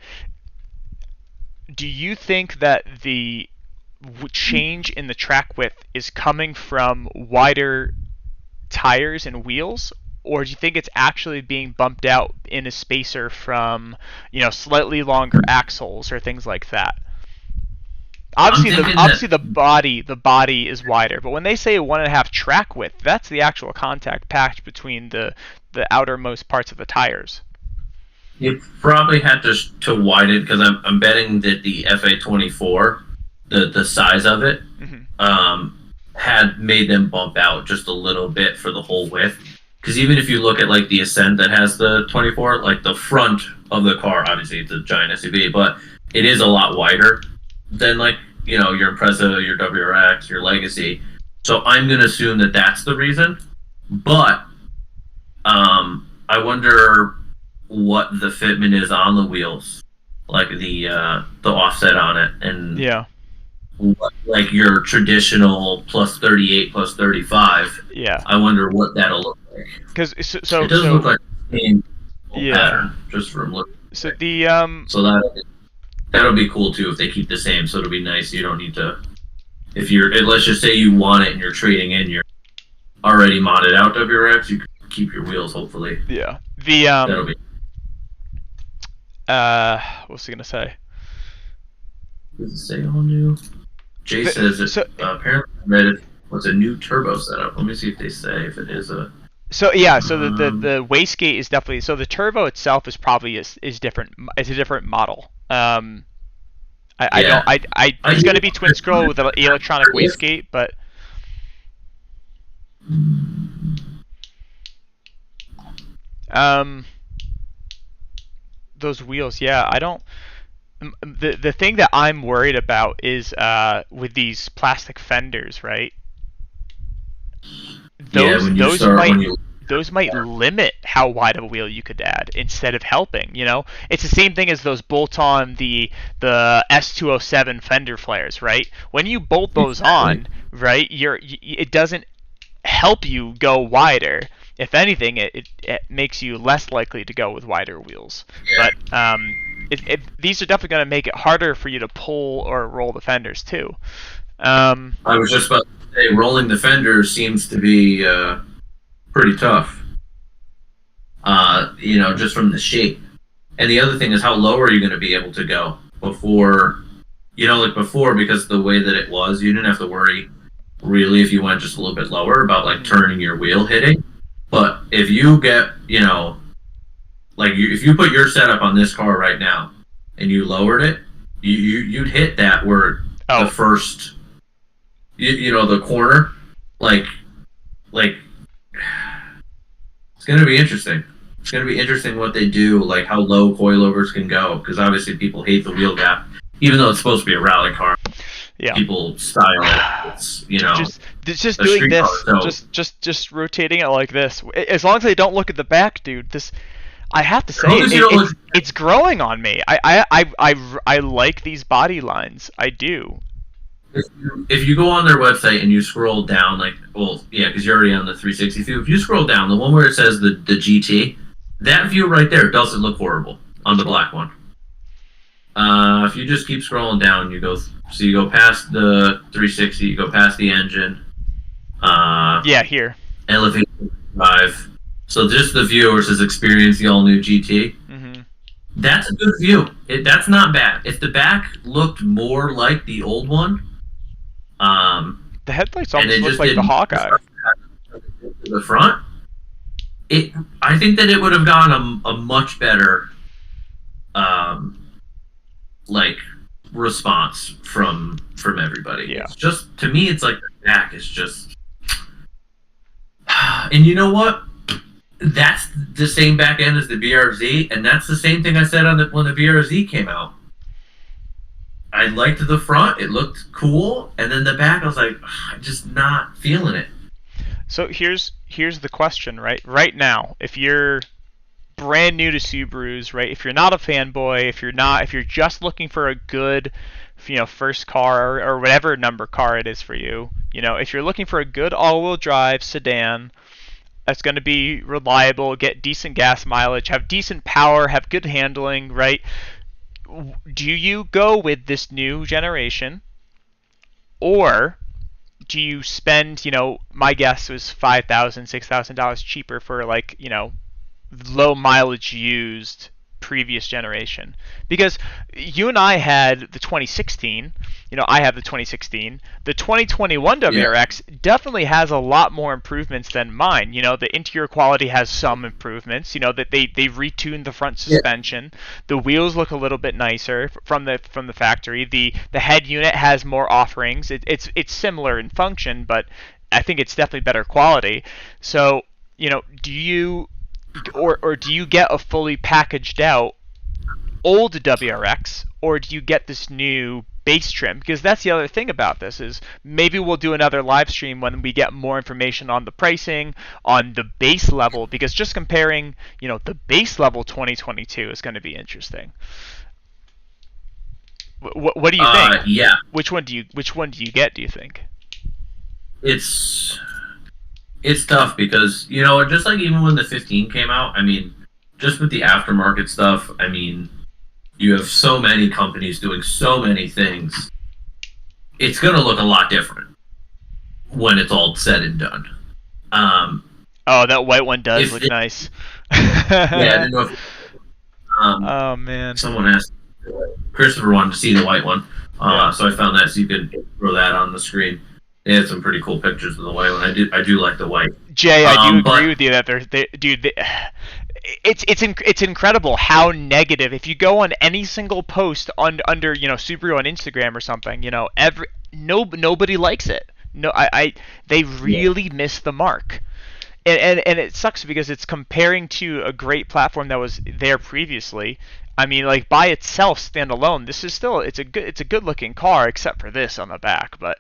Do you think that the change in the track width is coming from wider tires and wheels, or do you think it's actually being bumped out in a spacer from, slightly longer axles or things like that? I'm Obviously, the thinking that obviously the body is wider, but when they say 1.5 track width, that's the actual contact patch between the outermost parts of the tires. you probably had to widen it because I'm betting that the FA24, the size of it, Hmm. had made them bump out just a little bit for the whole width. Because even if you look at like the Ascent that has the 24, like the front of the car, obviously it's a giant SUV, but it is a lot wider than like your Impreza, your WRX, your Legacy. So I'm gonna assume that that's the reason. But I wonder what the fitment is on the wheels, like the offset on it, and Yeah, what, like your traditional plus 38 plus 35. yeah. I wonder what that'll look like. Because It does look like the same yeah. pattern just from looking. So the So that'll be cool too if they keep the same. So it'll be nice. You don't need to if you're let's just say you want it and you're trading in your already modded out WRX. You can keep your wheels hopefully. yeah the That'll be. what was I gonna say? Does it say all new? Jay says it. So Apparently, I read it. What's a new turbo setup? Let me see if they say if it is a. So yeah, so Um, the wastegate is definitely, so the turbo itself is probably is different. It's a different model. I don't yeah, I I it's do. going to be twin scroll with an electronic wastegate, but um those wheels, yeah, I don't. The thing that I'm worried about is with these plastic fenders, right? Yeah, those when you those start might when you those might limit how wide of a wheel you could add instead of helping. It's the same thing as those bolt-on the S207 fender flares, right? When you bolt those exactly. on, right, it doesn't help you go wider. If anything, it makes you less likely to go with wider wheels. Yeah, But these are definitely going to make it harder for you to pull or roll the fenders too. Um, I was just about to say rolling the fender seems to be pretty tough. Just from the shape. And the other thing is, how low are you going to be able to go before? Like before, because the way that it was, you didn't have to worry really if you went just a little bit lower about like turning your wheel hitting. But if you get, if you put your setup on this car right now and you lowered it, you'd hit that where the oh, first, the corner, like, like it's gonna be interesting. It's gonna be interesting what they do, like how low coilovers can go, because obviously people hate the wheel gap, even though it's supposed to be a rally car. yeah. People style it. It's Just a doing street car. this, So just rotating it like this. As long as they don't look at the back, dude. I have to say, as long as you don't look, it's growing on me. I like these body lines. I do. if you go on their website and you scroll down, because you're already on the 360 view. If you scroll down, the one where it says the GT, that view right there doesn't look horrible on the black one. If you just keep scrolling down, you go past the 360, you go past the engine. Yeah, here. Elevation drive. So just the view where it says experience the all new GT. Mm-hmm. That's a good view. That's not bad. If the back looked more like the old one, The headlights almost look like the Hawkeye. The front, I think that it would have gotten a much better, response from everybody. Yeah. It's just, to me, it's like the back is just, and you know what? That's the same back end as the BRZ, and that's the same thing I said when the BRZ came out. I liked the front; it looked cool, and then the back, I was like, I'm just not feeling it. So here's the question, right? Right now, if you're brand new to Subarus, right? If you're not a fanboy, if you're just looking for a good, first car or whatever number car it is for you, if you're looking for a good all-wheel drive sedan that's going to be reliable, get decent gas mileage, have decent power, have good handling, right? Do you go with this new generation, or do you spend, my guess was $5,000, $6,000 cheaper for low mileage used previous generation? Because you and I had the 2016, I have the 2016. The 2021 WRX definitely has a lot more improvements than mine. The interior quality has some improvements. That they retuned the front suspension. The wheels look a little bit nicer from the factory. The head unit has more offerings. It's similar in function, but I think it's definitely better quality. So, do you or do you get a fully packaged out old WRX, or do you get this new base trim? Because that's the other thing about this is maybe we'll do another live stream when we get more information on the pricing on the base level, because just comparing the base level 2022 is going to be interesting. What do you think? Yeah. Which one do you get, do you think? It's tough because, just like even when the 15 came out, I mean, just with the aftermarket stuff, I mean, you have so many companies doing so many things. It's going to look a lot different when it's all said and done. Oh, that white one does look nice. Yeah, I didn't know if... oh, man. Someone asked... Christopher wanted to see the white one, so I found that so you could throw that on the screen. They had some pretty cool pictures of the white one. I do like the white. Jay, I do agree with you that it's incredible how negative. If you go on any single post under Subaru on Instagram or something, nobody likes it. No, they really miss the mark. And it sucks because it's comparing to a great platform that was there previously. I mean, like by itself, standalone, this is still it's a good looking car except for this on the back, but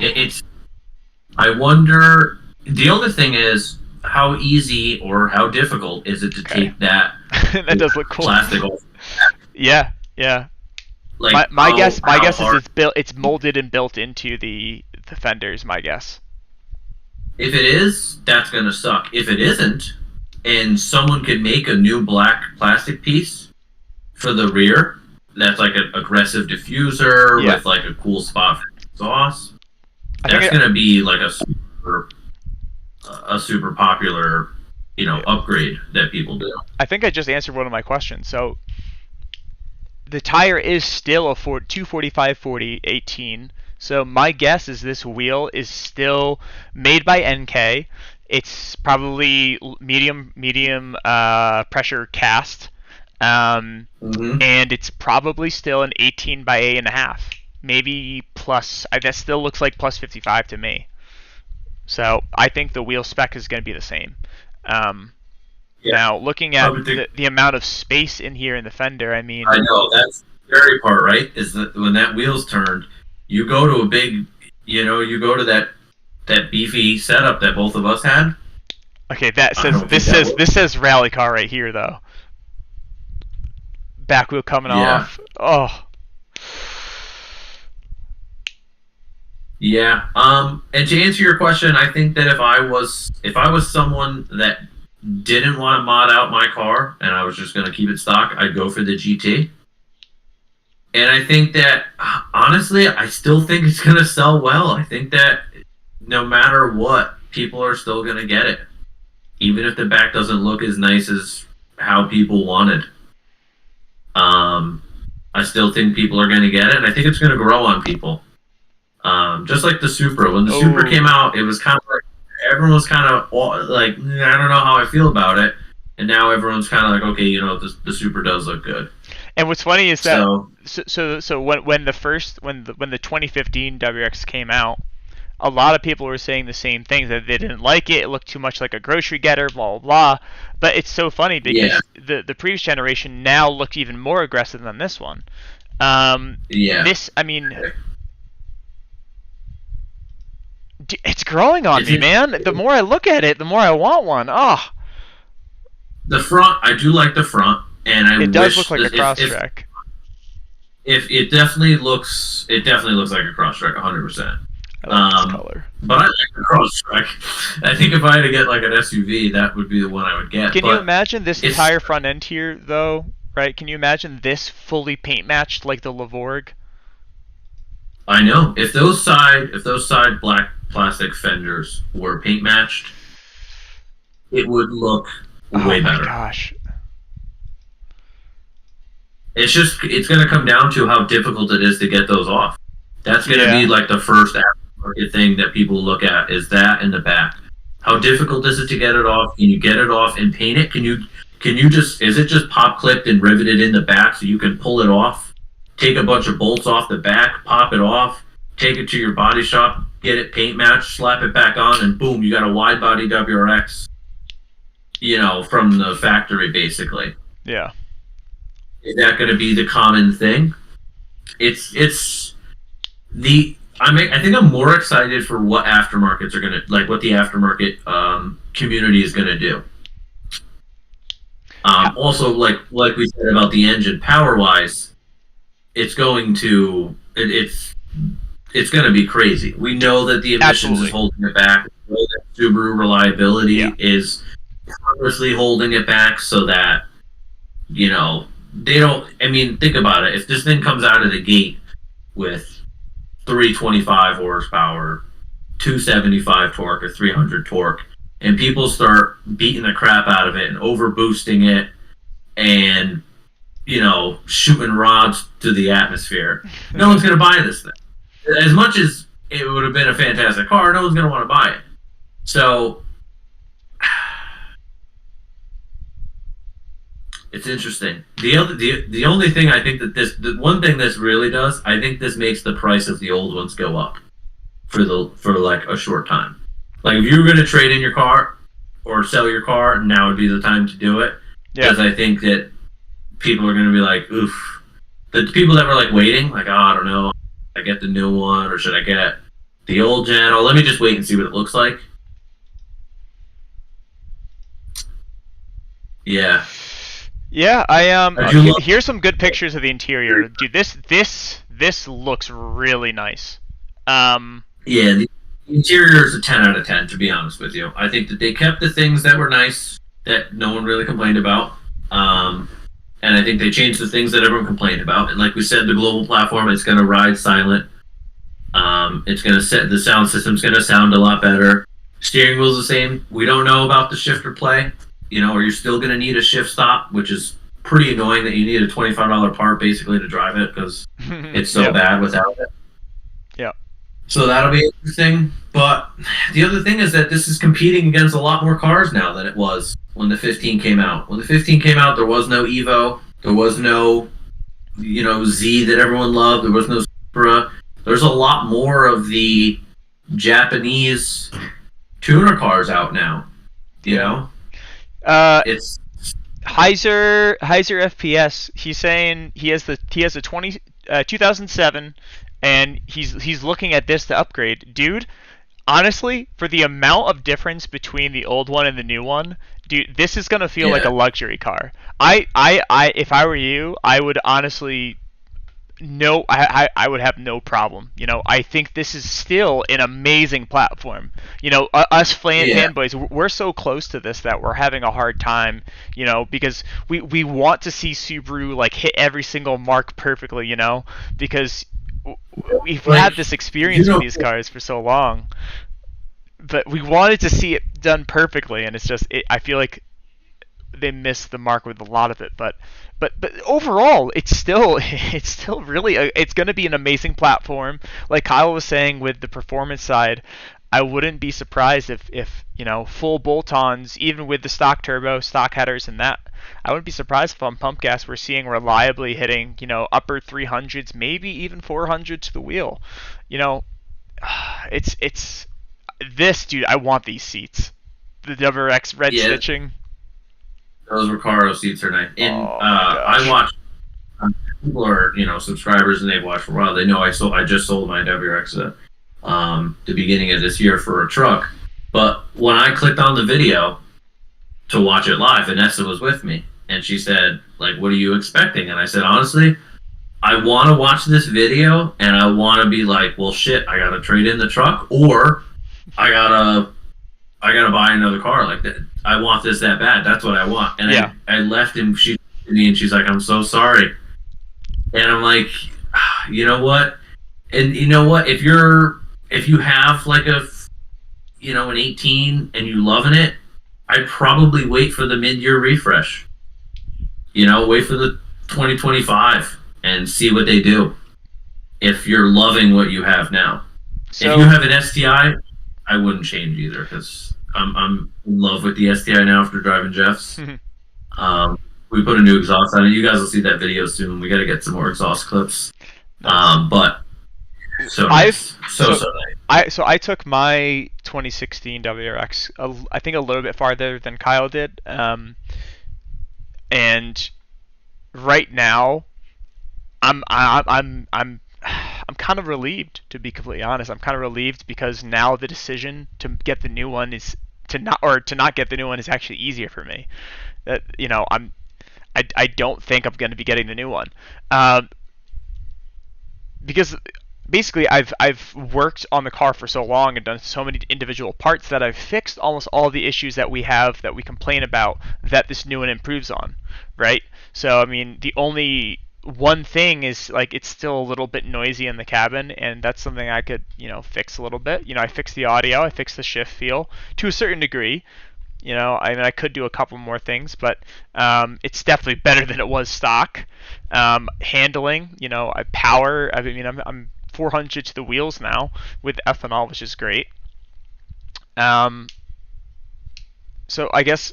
it's I wonder. The other thing is, how easy or how difficult is it to take that That does look cool. plastic off? Yeah, yeah. Like My guess is hard? it's molded and built into the fenders. My guess. If it is, that's gonna suck. If it isn't, and someone could make a new black plastic piece for the rear, that's like an aggressive diffuser with like a cool spot for exhaust. That's gonna be like a super popular, upgrade that people do. I think I just answered one of my questions. So the tire is still a 245/40/18. So my guess is this wheel is still made by NK. It's probably medium pressure cast, and it's probably still an 18 by 8.5, maybe plus. That still looks like plus 55 to me. So I think the wheel spec is going to be the same. Now, looking at the amount of space in here in the fender, I mean... I know, that's the scary part, right? Is that when that wheel's turned, you go to a big, you go to that beefy setup that both of us had. Okay, this says rally car right here, though. Back wheel coming off. Oh. Yeah. And to answer your question, I think that if I was someone that didn't want to mod out my car and I was just going to keep it stock, I'd go for the GT. And I think that, honestly, I still think it's going to sell well. I think that no matter what, people are still going to get it. Even if the back doesn't look as nice as how people wanted. I still think people are going to get it, and I think it's going to grow on people. Just like the Supra. When the Supra came out, it was kind of like, everyone was kind of like, I don't know how I feel about it. And now everyone's kind of like, okay, the Supra does look good. And what's funny is that so when the 2015 WRX came out, a lot of people were saying the same thing, that they didn't like it. It looked too much like a grocery getter, blah blah blah. But it's so funny because the previous generation now looked even more aggressive than this one. This, I mean, it's growing on me, man. The more I look at it, the more I want one. Oh. The front, I do like the front, and it does look like a Crosstrek. If it definitely looks like a Crosstrek, 100%. I like this color. But I like the Crosstrek. I think if I had to get like an SUV, that would be the one I would get. Can you imagine this entire front end here, though? Right? Can you imagine this fully paint matched like the Levorg? I know. If those side black plastic fenders were paint matched, it would look way better. Oh my gosh. It's going to come down to how difficult it is to get those off. That's going to be like the first aftermarket thing that people look at, is that in the back. How difficult is it to get it off? Can you get it off and paint it? Can you just, is it just pop clipped and riveted in the back so you can pull it off? Take a bunch of bolts off the back, pop it off, take it to your body shop, get it paint matched, slap it back on, and boom, you got a wide body WRX, from the factory, basically. Yeah. Is that going to be the common thing? I think I'm more excited for what aftermarkets are going to, like what the aftermarket community is going to do. Also, like we said about the engine, power-wise, it's going to be crazy. We know that the emissions is holding it back. We know that Subaru reliability is purposely holding it back so that, they don't. I mean, think about it. If this thing comes out of the gate with 325 horsepower, 275 torque, or 300 torque, and people start beating the crap out of it and over boosting it and, shooting rods to the atmosphere, no one's going to buy this thing. As much as it would have been a fantastic car, no one's going to want to buy it. So it's interesting. The only thing I think that the one thing this really does, I think this makes the price of the old ones go up for like a short time. Like if you were going to trade in your car or sell your car, now would be the time to do it. Because I think that people are going to be like, oof. The people that were like waiting, like, oh, I don't know, I get the new one or should I get The old gen. Oh, let me just wait and see what it looks like. Yeah. Yeah, I do love. here's some good pictures of the interior. Dude, this looks really nice. Um, Yeah, the interior is a 10 out of 10, to be honest with you. I think that they kept the things that were nice that no one really complained about. Um, and I think they changed the things that everyone complained about. And like we said, the global platform is going to ride silent. It's going to set the sound system's going to sound a lot better. Steering wheel's the same. We don't know about the shifter play, or you're still going to need a shift stop, which is pretty annoying that you need a $25 part basically to drive it because it's so Yep. bad without it. Yep. So that'll be interesting. But the other thing is that this is competing against a lot more cars now than it was when the 15 came out. When the 15 came out, there was no Evo. There was no, Z that everyone loved. There was no Supra. There's a lot more of the Japanese tuner cars out now. You know, Uh, it's Heiser FPS. He's saying he has a 2007, and he's looking at this to upgrade. Dude, honestly, for the amount of difference between the old one and the new one, dude, this is gonna feel like yeah, a luxury car. I if I were you, I would honestly no, I would have no problem. I think this is still an amazing platform. Us yeah, fanboys, we're so close to this that we're having a hard time. Because we want to see Subaru like hit every single mark perfectly. Because we've like had this you experience with know, these cars for so long, but we wanted to see it done perfectly, and I feel like they missed the mark with a lot of it, but overall it's still really it's going to be an amazing platform. Like Kyle was saying with the performance side, I wouldn't be surprised if full bolt-ons, even with the stock turbo, stock headers, and that. I wouldn't be surprised if on pump gas we're seeing reliably hitting upper 300s, maybe even 400 to the wheel. You know, it's this dude. I want these seats. The WRX red yeah, stitching. those Recaro seats are nice. And Oh my I gosh. watch people are subscribers and they've watched for a while. They know I just sold my WRX at the beginning of this year for a truck. But when I clicked on the video to watch it live, Vanessa was with me and she said, like, what are you expecting? And I said, honestly, I want to watch this video and I want to be like, well, shit, I gotta trade in the truck or I gotta buy another car. Like that, I want this that bad. That's what I want. And Yeah. I left and she to me and she's like, I'm so sorry. And I'm like, you know what? And you know what? If you have like an 18 and you loving it, I'd probably wait for the mid-year refresh. Wait for the 2025 and see what they do. If you're loving what you have now, if you So have an STI, I wouldn't change either because I'm in love with the STI now after driving Jeff's. Um, we put a new exhaust on it. You guys will see that video soon. We got to get some more exhaust clips. nice. But so I've nice, so nice. I took my 2016 WRX I think a little bit farther than Kyle did. And right now I'm kind of relieved, to be completely honest. I'm kind of relieved because now the decision to get the new one is to not get the new one is actually easier for me. That I don't think I'm going to be getting the new one. Um, because basically I've worked on the car for so long and done so many individual parts that I've fixed almost all the issues that we have that we complain about that this new one improves on, right? So I mean the only one thing is like it's still a little bit noisy in the cabin, and that's something I could fix a little bit. I fixed the audio, I fixed the shift feel to a certain degree. I mean, I could do a couple more things, but it's definitely better than it was stock. Handling, power. I mean, I'm 400 to the wheels now with ethanol, which is great. Um, so I guess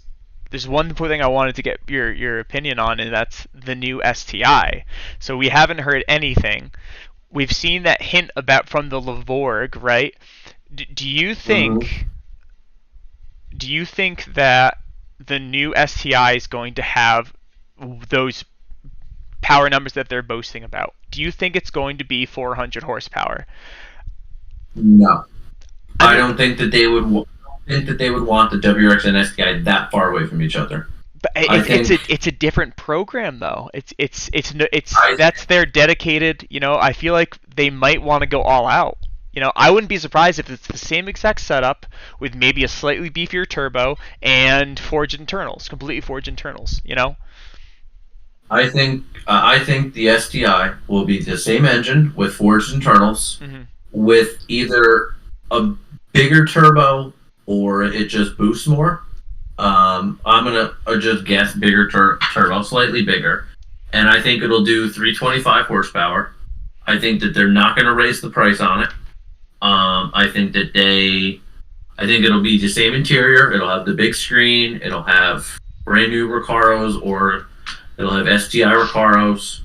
there's one thing I wanted to get your opinion on, and that's the new STI. So we haven't heard anything. We've seen that hint about from the Levorg, right? Do you Mm-hmm. think that the new STI is going to have those power numbers that they're boasting about? Do you think it's going to be 400 horsepower? No, I I mean, don't think that they would. Think that they would want the WRX and STI that far away from each other. but I think. it's a different program though. It's I that's their dedicated. I feel like they might want to go all out. I wouldn't be surprised if it's the same exact setup with maybe a slightly beefier turbo and forged internals, completely forged internals. I think the STI will be the same engine with forged internals, Mm-hmm. with either a bigger turbo or it just boosts more. I'm gonna just guess bigger turbo, slightly bigger, and I think it'll do 325 horsepower. I think that they're not gonna raise the price on it. I think that I think it'll be the same interior. It'll have the big screen. It'll have brand new Recaros, or it'll have STI Recaros.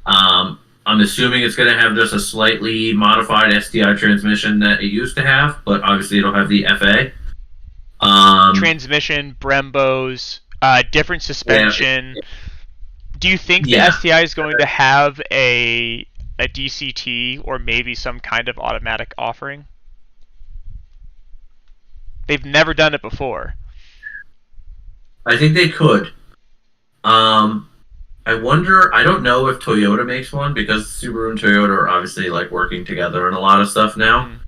I'm assuming it's going to have just a slightly modified STI transmission that it used to have, but obviously it'll have the FA. Transmission, Brembos, different Yeah, suspension. Do you think the yeah. STI is going to have a DCT or maybe some kind of automatic offering? They've never done it before. I think they could. Um, I wonder. I don't know if Toyota makes one because Subaru and Toyota are obviously like working together on a lot of stuff now. Mm.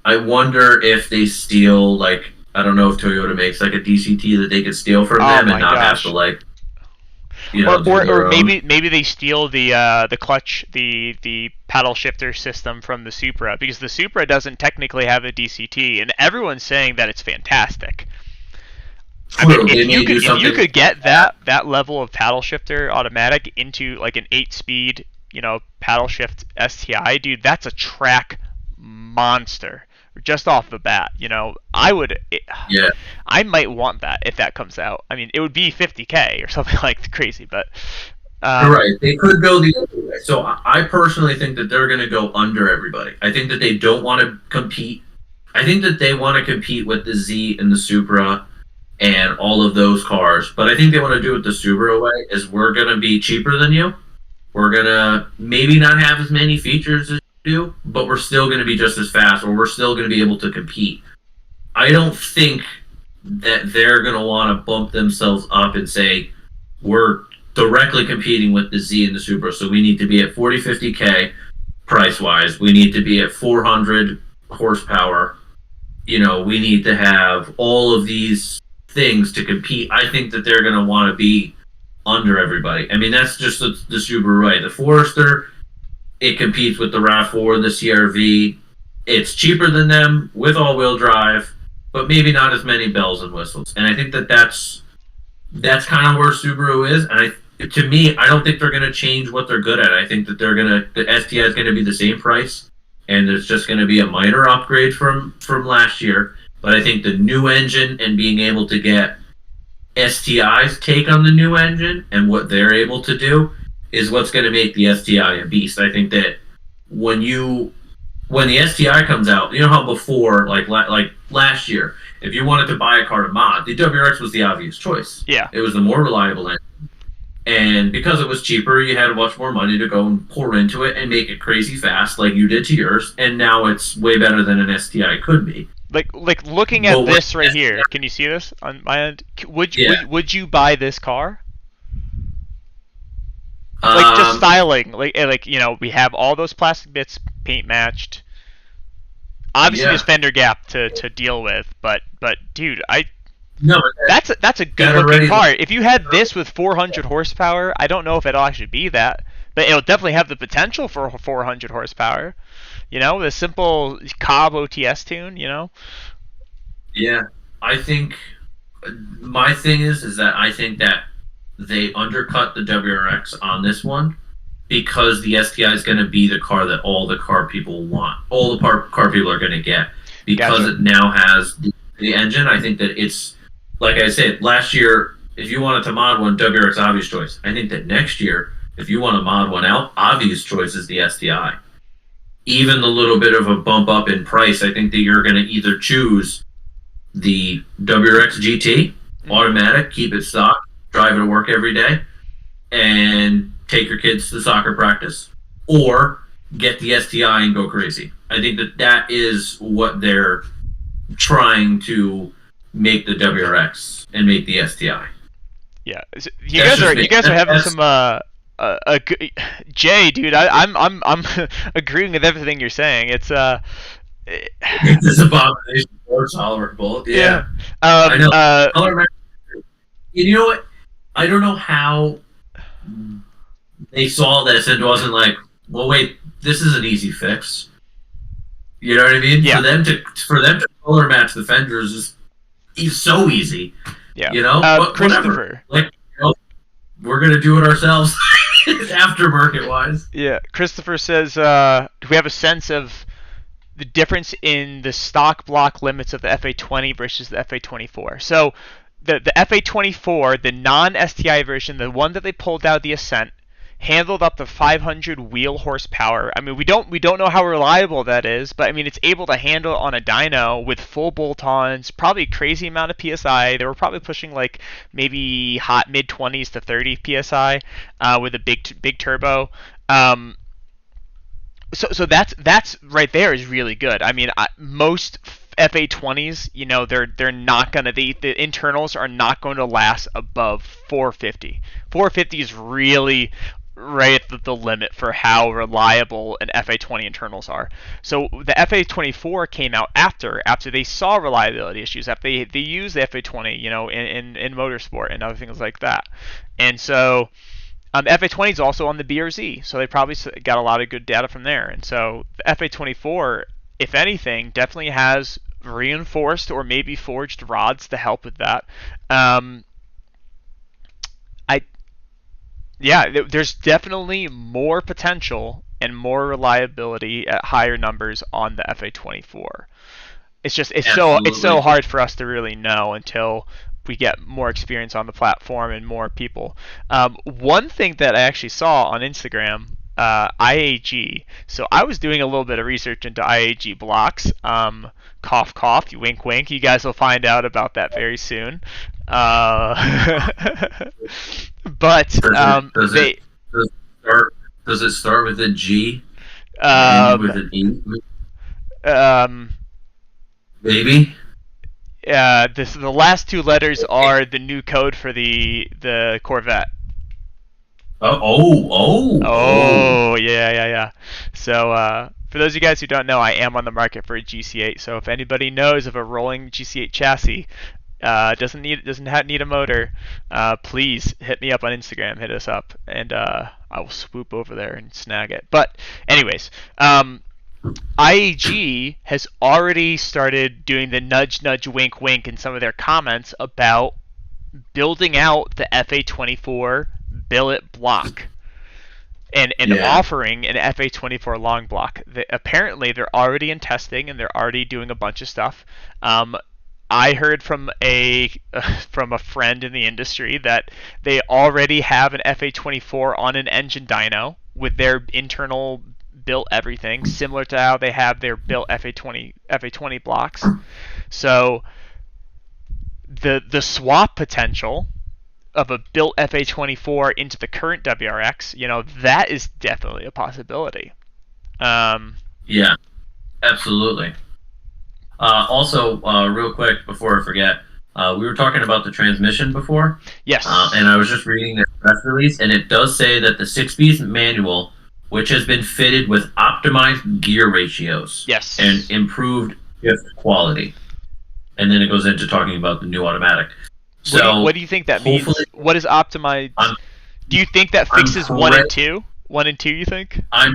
I wonder if they steal like I don't know if Toyota makes like a DCT that they could steal from Oh them and my not have to gosh. like Or, do or, their or own. maybe they steal the clutch, the paddle shifter system from the Supra, because the Supra doesn't technically have a DCT, and everyone's saying that it's fantastic. I mean, True, they may do if you something. could get that level of paddle shifter automatic into like an 8-speed, paddle shift STI, dude, that's a track monster just off the bat. Yeah, I might want that if that comes out. I mean, it would be 50K or something like crazy, but you're um, right. They could go the other way. So I personally think that they're going to go under everybody. I think that they don't want to compete. I think that they want to compete with the Z and the Supra and all of those cars. But I think they want to do it the Subaru way. Is we're going to be cheaper than you. We're going to maybe not have as many features as you do, but we're still going to be just as fast, or we're still going to be able to compete. I don't think that they're going to want to bump themselves up and say we're directly competing with the Z and the Supra, so we need to be at 40, 50K price wise. We need to be at 400 horsepower. We need to have all of these things to compete. I think that they're going to want to be under everybody. I mean, that's just the Subaru way. The Forester, it competes with the RAV4, the CRV. It's cheaper than them with all-wheel drive, but maybe not as many bells and whistles. And I think that that's kind of where Subaru is. And to me, I don't think they're going to change what they're good at. I think that the STI is going to be the same price, and it's just going to be a minor upgrade from last year. But I think the new engine and being able to get STI's take on the new engine and what they're able to do is what's going to make the STI a beast. I think that when the STI comes out, you know how before like last year, if you wanted to buy a car to mod, the WRX was the obvious choice. yeah. It was the more reliable engine. And because it was cheaper, you had much more money to go and pour into it and make it crazy fast, like you did to yours. And now it's way better than an STI could be. Like looking at But what, this right here. Can you see this on my end? yeah, Would you buy this car? Like just um, styling, we have all those plastic bits paint matched. Obviously, there's yeah. fender gap to deal with, but dude, No, but that's a good that looking already. car. If you had this with 400 horsepower, I don't know if it'll actually be that, but it'll definitely have the potential for 400 horsepower. The simple Cobb OTS tune. Yeah, I think my thing is that I think that they undercut the WRX on this one because the STI is going to be the car that all the car people want. All the car people are going to get because Gotcha. it now has the engine. I think that it's like I said last year. If you wanted to mod one, WRX obvious choice. I think that next year, if you want to mod one out, obvious choice is the STI. Even the little bit of a bump up in price, I think that you're going to either choose the WRX GT Hmm. automatic, keep it stock, drive it to work every day, and take your kids to soccer practice, or get the STI and go crazy. I think that is what they're trying to make the WRX and make the STI. Yeah, That's just you me. guys are having That's some Jay, dude. I'm agreeing with everything you're saying. It's this abomination or tolerable. yeah. Yeah, I know. Color match. You know what? I don't know how they saw this and wasn't like, well, wait, this is an easy fix. You know what I mean? Yeah. For them to color match the Fenders is so easy. Yeah. You know, but Christopher. Whatever. Like, we're gonna do it ourselves, aftermarket wise. Yeah. Christopher says, do we have a sense of the difference in the stock block limits of the FA20 versus the FA24? So the FA24, the non-STI version, the one that they pulled out of the Ascent, handled up to 500 wheel horsepower. I mean, we don't know how reliable that is, but I mean, it's able to handle it on a dyno with full bolt-ons, probably a crazy amount of PSI. They were probably pushing like maybe hot mid-20s to 30 PSI with a big turbo. So that's right there is really good. I mean, most FA20s, you know, they're not gonna the internals are not going to last above 450. 450 is really right at the limit for how reliable an FA20 internals are. So the FA24 came out after they saw reliability issues, after they used the FA20, you know, in motorsport and other things like that. And so FA20 is also on the BRZ, so they probably got a lot of good data from there. And so the FA24, if anything, definitely has reinforced or maybe forged rods to help with that. There's definitely more potential and more reliability at higher numbers on the FA24. It's so hard for us to really know until we get more experience on the platform and more people. One thing that I actually saw on Instagram, IAG. So I was doing a little bit of research into IAG blocks. Cough, cough, wink, wink. You guys will find out about that very soon. But does it start with a G? With an E? Maybe. The last two letters are the new code for the Corvette. Oh, yeah. So for those of you guys who don't know, I am on the market for a GC8. So if anybody knows of a rolling GC8 chassis, doesn't need a motor, please hit me up on Instagram. Hit us up, and I will swoop over there and snag it. But anyways, IAG has already started doing the nudge, nudge, wink, wink in some of their comments about building out the FA24 billet block and offering an FA24 long block. Apparently, they're already in testing and they're already doing a bunch of stuff. I heard from a friend in the industry that they already have an FA24 on an engine dyno with their internal built everything, similar to how they have their built FA20 blocks. So the swap potential of a built FA24 into the current WRX, you know, that is definitely a possibility. Yeah, absolutely. Also, real quick before I forget, we were talking about the transmission before. Yes. And I was just reading the press release, and it does say that the 6-speed manual, which has been fitted with optimized gear ratios, yes, and improved shift quality, and then it goes into talking about the new automatic. So, what do you think that means? What is optimized? Do you think that fixes 1 and 2? 1 and 2, you think? I'm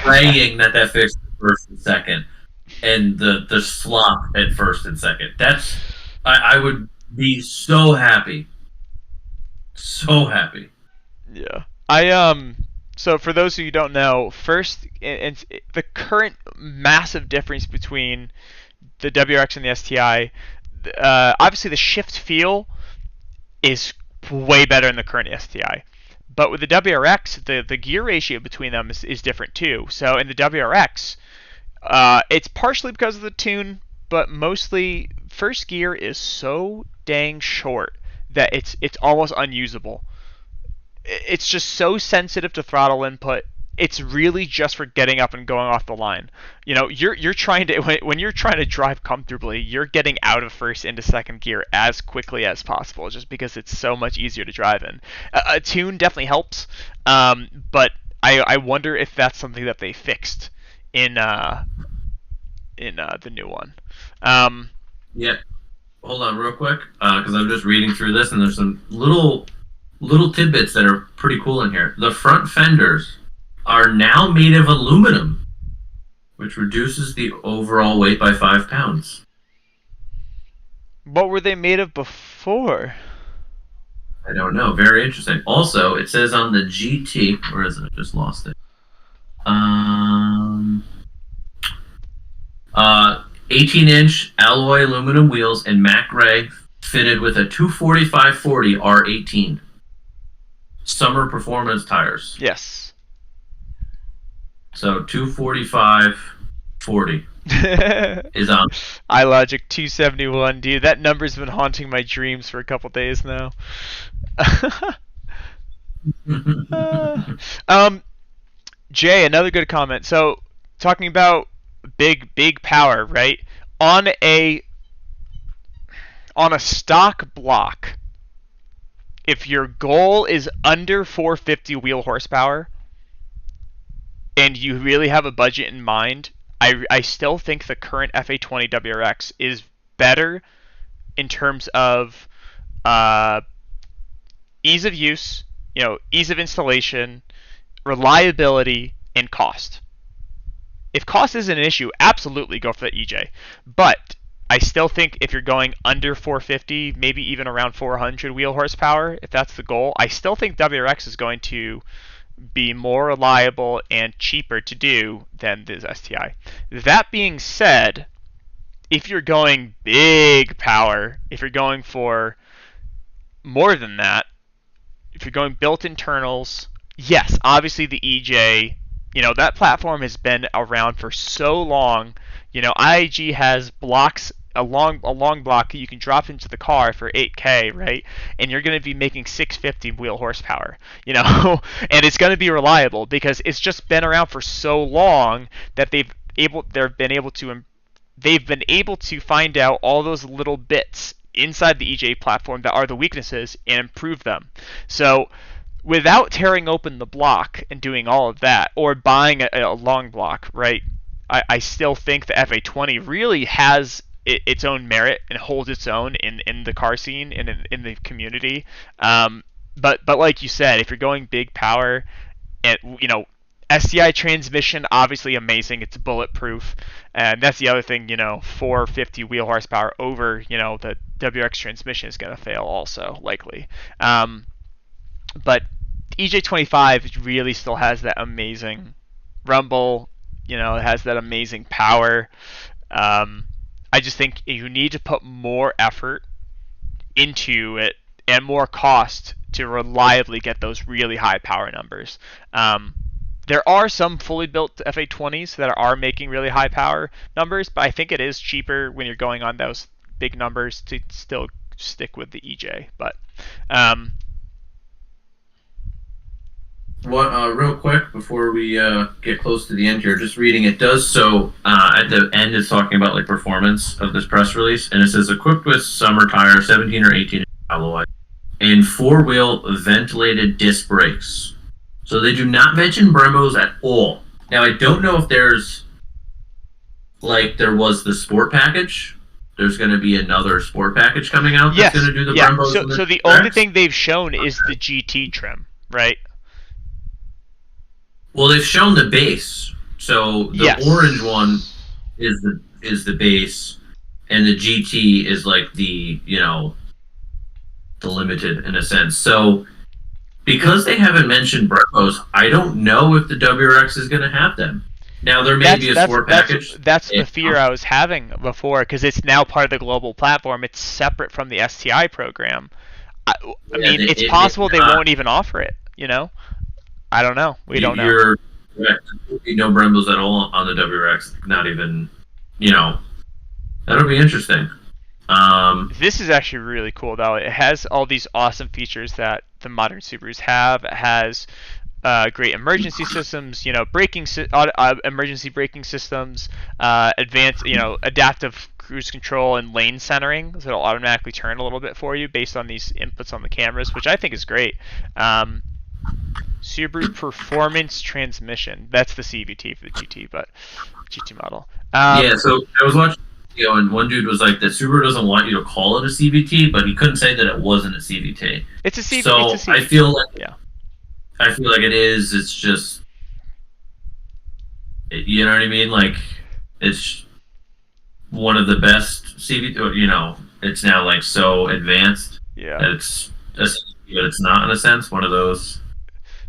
praying that fixes first and second, and the slop at first and second. I would be so happy. So happy. Yeah. So for those of you who don't know, first, and the current massive difference between the WRX and the STI, obviously the shift feel is way better in the current STI. But with the WRX, the gear ratio between them is different too. So in the WRX, it's partially because of the tune, but mostly first gear is so dang short that it's almost unusable. It's just so sensitive to throttle input. it's really just for getting up and going off the line. You know, you're trying to when you're trying to drive comfortably, you're getting out of first into second gear as quickly as possible, just because it's so much easier to drive in. A tune definitely helps, but I wonder if that's something that they fixed in the new one. Yeah. Hold on, real quick, because I'm just reading through this, and there's some little tidbits that are pretty cool in here. The front fenders are now made of aluminum, which reduces the overall weight by 5 pounds. What were they made of before? I don't know. Very interesting. Also, it says on the GT, where is it? I just lost it. 18-inch alloy aluminum wheels and matte gray, fitted with a 245/40 R18. Summer performance tires. Yes. So 245/40 is on. iLogic 271, dude. That number's been haunting my dreams for a couple days now. Jay, another good comment. So, talking about big power, right? On a stock block, if your goal is under 450 wheel horsepower and you really have a budget in mind, I still think the current FA20 WRX is better in terms of ease of use, you know, ease of installation, reliability, and cost. If cost isn't an issue, absolutely go for the EJ. But I still think if you're going under 450, maybe even around 400 wheel horsepower, if that's the goal, I still think WRX is going to be more reliable and cheaper to do than this STI. That being said, if you're going big power, if you're going for more than that, if you're going built internals, yes, obviously the EJ, you know, that platform has been around for so long. You know, IAG has blocks, a long block you can drop into the car for 8K, right? And you're going to be making 650 wheel horsepower, you know, and it's going to be reliable because it's just been around for so long that they've been able to find out all those little bits inside the EJ platform that are the weaknesses and improve them. So without tearing open the block and doing all of that, or buying a long block, right? I still think the FA20 really has its own merit and holds its own in the car scene and in the community. But like you said, if you're going big power, and you know, STI transmission obviously amazing. It's bulletproof, and that's the other thing. You know, 450 wheel horsepower over, you know, the WRX transmission is going to fail also likely. But EJ25 really still has that amazing rumble. You know, it has that amazing power. I just think you need to put more effort into it and more cost to reliably get those really high power numbers. There are some fully built FA20s that are making really high power numbers, but I think it is cheaper when you're going on those big numbers to still stick with the EJ. But real quick before we get close to the end here, just reading it does so at the end it's talking about like performance of this press release, and it says equipped with summer tire, 17 or 18 alloy, and 4-wheel ventilated disc brakes. So they do not mention Brembos at all. Now I don't know if there's like there was the sport package. There's going to be another sport package coming out that's going to do the Brembos. So the only thing they've shown is the GT trim, right? Well, they've shown the base. So the orange one is the base, and the GT is like the, you know, the limited in a sense. So because they haven't mentioned Brembos, I don't know if the WRX is going to have them. Now there may be a sport package. That's the fear I was having before, because it's now part of the global platform. It's separate from the STI program. I mean, it's possible they won't even offer it. You know. I don't know. We don't know. You're correct. No Brembos at all on the WRX. Not even, you know, that'll be interesting. This is actually really cool, though. It has all these awesome features that the modern Subarus have. It has great emergency systems, emergency braking systems, advanced, adaptive cruise control and lane centering, so it'll automatically turn a little bit for you based on these inputs on the cameras, which I think is great. Subaru Performance Transmission. That's the CVT for the GT, but GT model. Yeah, so I was watching and one dude was like that Subaru doesn't want you to call it a CVT, but he couldn't say that it wasn't a CVT. It's a CVT. So it's a CVT. I feel like it is. It's just, you know what I mean? Like, it's one of the best CVT. It's now like so advanced that it's a CVT, but it's not in a sense one of those.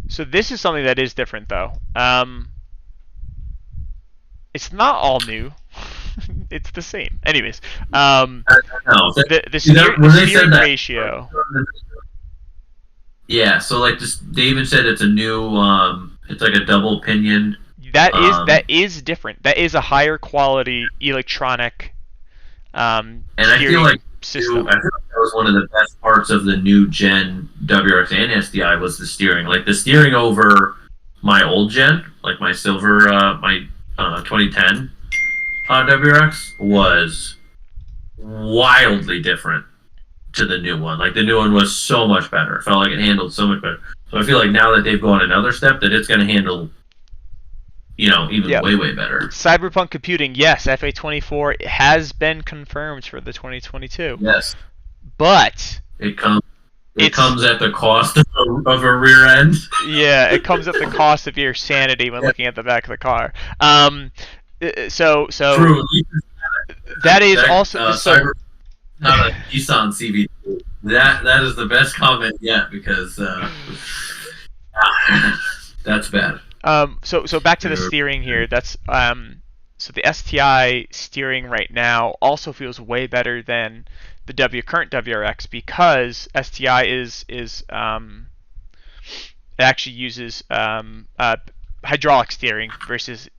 So this is something that is different, though. It's not all new. It's the same. Anyways, the steering ratio. Yeah, so like David said, it's a new. It's like a double pinion. That is different. That is a higher quality electronic. And I feel like system. I feel like that was one of the best parts of the new gen WRX and STI was the steering. Like the steering over my old gen, like my silver, my 2010 WRX was wildly different to the new one. Like the new one was so much better. It felt like it handled so much better. So I feel like now that they've gone another step, that it's going to handle, even way better. Cyberpunk computing, yes, FA24 has been confirmed for the 2022. Yes, but it comes at the cost of a rear end. Yeah, it comes at the cost of your sanity when looking at the back of the car. So True. That is also not a Nissan CVT. That is the best comment yet because that's bad. So back to the steering here. That's so the STI steering right now also feels way better than the current WRX because STI it actually uses hydraulic steering versus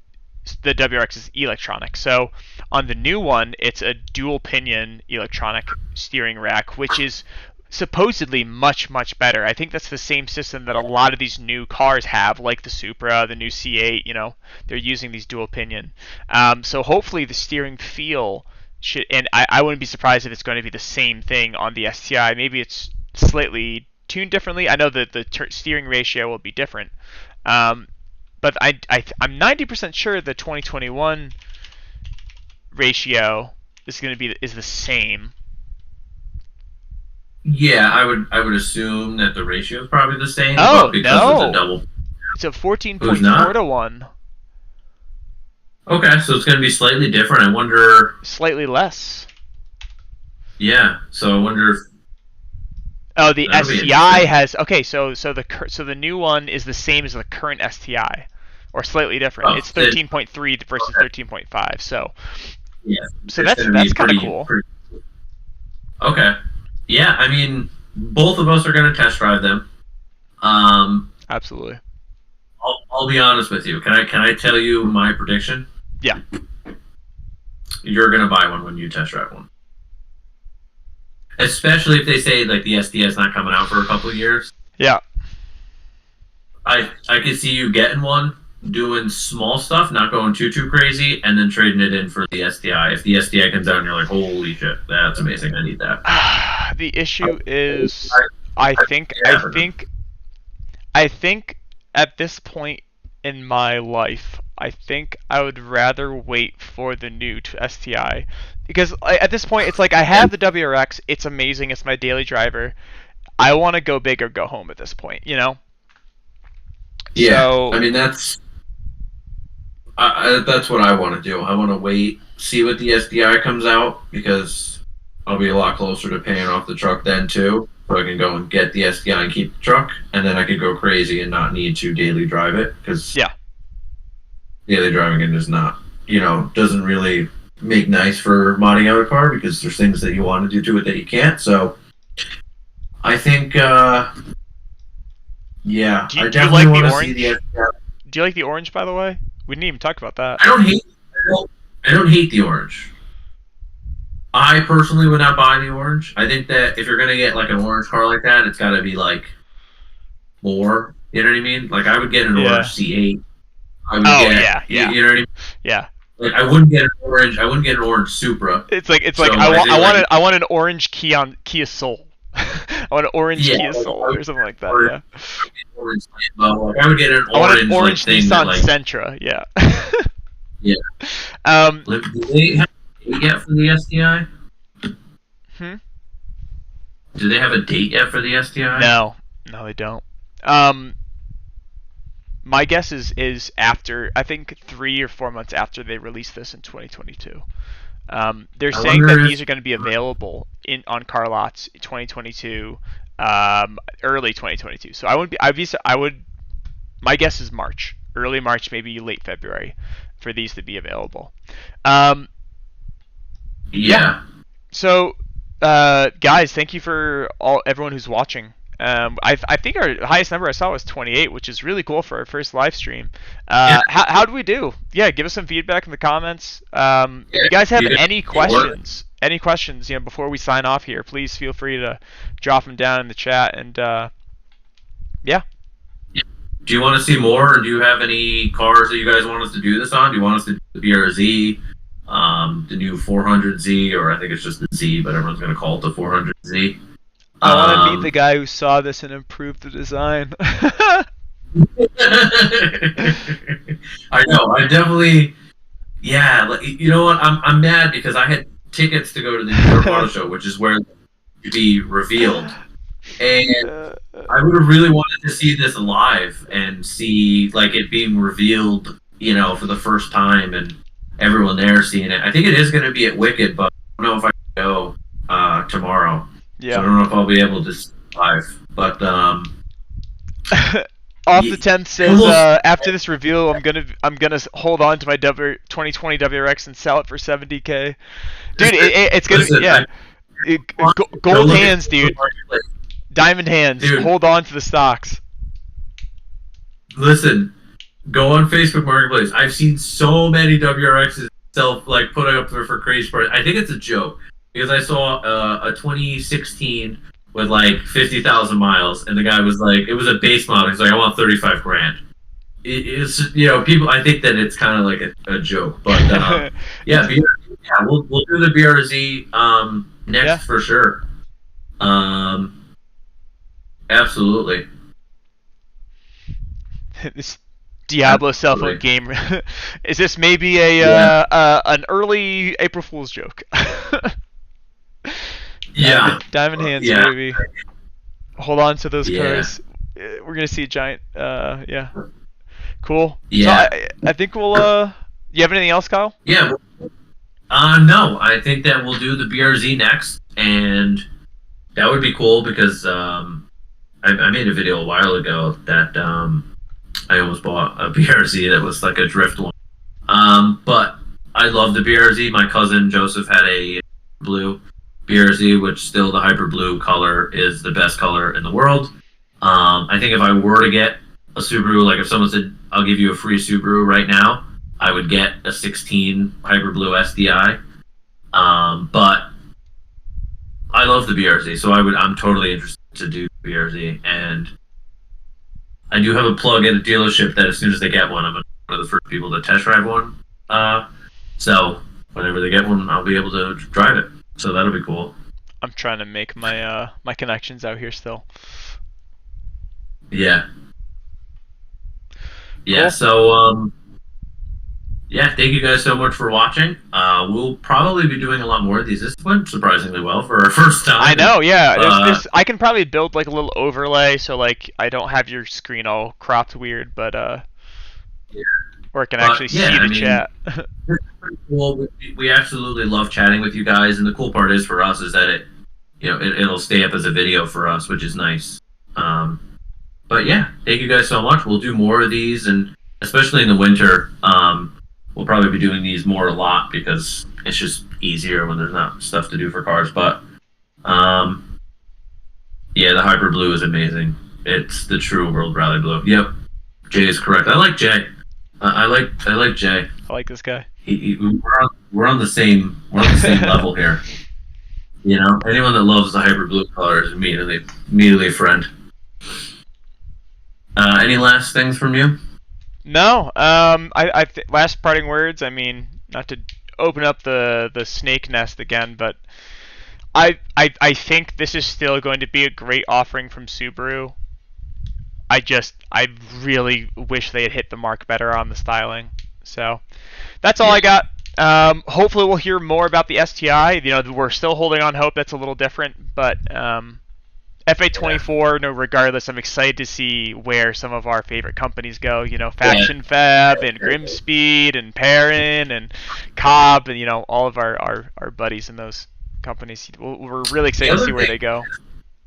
the WRX is electronic. So on the new one, it's a dual pinion electronic steering rack, which is supposedly much better. I think that's the same system that a lot of these new cars have, like the Supra, the new C8. They're using these dual pinion. So hopefully the steering feel should, and I wouldn't be surprised if it's going to be the same thing on the STI. Maybe it's slightly tuned differently. I know that the steering ratio will be different. But I'm 90% sure the 2021 ratio is the same. Yeah, I would assume that the ratio is probably the same. Oh, but because no. It's a double. It's a 14.4 to 1. Okay, so it's going to be slightly different. I wonder. Slightly less. Yeah, so I wonder if. Oh, the STI has so the new one is the same as the current STI, or slightly different. It's 13.3 versus 13.5. So yeah, so that's kind of cool. Okay, yeah, I mean, both of us are going to test drive them. Absolutely. I'll be honest with you. Can I tell you my prediction? Yeah. You're going to buy one when you test drive one. Especially if they say like the SD is not coming out for a couple of years. Yeah. I could see you getting one, doing small stuff, not going too crazy, and then trading it in for the STI. If the STI comes out and you're like, holy shit, that's amazing, I need that. The issue is, I think at this point in my life, I think I would rather wait for the new STI. Because at this point, it's like I have the WRX. It's amazing. It's my daily driver. I want to go big or go home at this point, Yeah, so, I mean, that's what I want to do. I want to wait, see what the SDI comes out, because I'll be a lot closer to paying off the truck then, too. So I can go and get the SDI and keep the truck, and then I could go crazy and not need to daily drive it, because daily driving it is not, doesn't really make nice for modding out a car, because there's things that you want to do to it that you can't. So I think, yeah, I definitely want to see the SDI. Do you like the orange, by the way? We didn't even talk about that. I don't hate the orange. I personally would not buy the orange. I think that if you're gonna get like an orange car like that, it's got to be like more You know what I mean? Like I would get an Yeah. orange C8. I would Oh get, yeah, yeah, you know what I mean? yeah. Like I wouldn't get an orange. I wouldn't get an orange Supra. It's like So I think like I want an orange Kia Soul. I want an orange yeah, Kia like, Soul I would or something like that. orange, Yeah. orange Lambo. Like I would get an I want an orange like orange thing that Nissan like Sentra. Yeah. yeah. um. Like, do they have a date yet for the STI? Hmm? Do they have a date yet for the STI? No, no, they don't. Um. My guess is after, I think 3 or 4 months after they release this in 2022. They're I saying that wonder these are going to be available on car lots in 2022, early 2022. So I would be, I would, my guess is March, early March, maybe late February, for these to be available. Um, yeah. So, guys, thank you for everyone who's watching. I think our highest number I saw was 28, which is really cool for our first live stream. Yeah. How do we do? Yeah, give us some feedback in the comments. If you guys have any questions, before we sign off here, please feel free to drop them down in the chat. And yeah. Do you want to see more, or do you have any cars that you guys want us to do this on? Do you want us to do the BRZ, the new 400Z, or I think it's just the Z, but everyone's going to call it the 400Z? I want to meet the guy who saw this and improved the design. I know. I definitely. Yeah. Like, you know what? I'm mad because I had tickets to go to the New York Auto Show, which is where it would be revealed, and I would have really wanted to see this live and see like it being revealed, you know, for the first time and everyone there seeing it. I think it is going to be at Wicked, but I don't know if I can go tomorrow. Yeah. So I don't know if I'll be able to see it live, but Off the 10th says after this reveal, I'm gonna hold on to my 2020 WRX and sell it for $70K. Dude, it's gonna gold hands, dude. Diamond hands. Dude. Hold on to the stocks. Listen, go on Facebook Marketplace. I've seen so many WRXs like put up there for crazy price. I think it's a joke because I saw a 2016 with like 50,000 miles, and the guy was like, it was a base model. He's like, I want 35 grand. It's, you know, people. I think that it's kind of like a joke, but yeah, we'll do the BRZ next for sure. Absolutely. This Diablo cell phone game. Is this maybe an early April Fool's joke? Diamond hands, baby. Hold on to those cars. We're gonna see a giant. Cool. Yeah. So I think we'll. You have anything else, Kyle? Yeah. No. I think that we'll do the BRZ next, and that would be cool because I made a video a while ago that I almost bought a BRZ that was like a drift one. But I love the BRZ. My cousin Joseph had a blue BRZ, which still the hyper blue color is the best color in the world. I think if I were to get a Subaru, like if someone said, I'll give you a free Subaru right now, I would get a 16 hyper blue SDI. But I love the BRZ, so I'm totally interested to do BRZ, and I do have a plug at a dealership that as soon as they get one, I'm one of the first people to test drive one. So whenever they get one, I'll be able to drive it. So that'll be cool. I'm trying to make my my connections out here still. Yeah. Yeah. Cool. So yeah, thank you guys so much for watching. We'll probably be doing a lot more of these. This went surprisingly well for our first time. I know, yeah. I can probably build like a little overlay so like I don't have your screen all cropped weird, but or I can actually see the chat. Well, we absolutely love chatting with you guys, and the cool part is for us is that it'll stay up as a video for us, which is nice. But yeah, thank you guys so much. We'll do more of these, and especially in the winter. We'll probably be doing these more a lot because it's just easier when there's not stuff to do for cars. But yeah, the Hyper Blue is amazing. It's the true World Rally Blue. Yep, Jay is correct. I like Jay. I like Jay. I like this guy. We're on the same level here. You know, anyone that loves the Hyper Blue color is immediately a friend. Any last things from you? No. Last parting words. I mean, not to open up the snake nest again, but I think this is still going to be a great offering from Subaru. I really wish they had hit the mark better on the styling. So that's all I got. Hopefully we'll hear more about the STI. You know, we're still holding on hope that's a little different, but FA24, no, regardless, I'm excited to see where some of our favorite companies go. You know, Faction Fab and Grimspeed and Perrin and Cobb and, you know, all of our buddies in those companies. We're really excited to see where they go.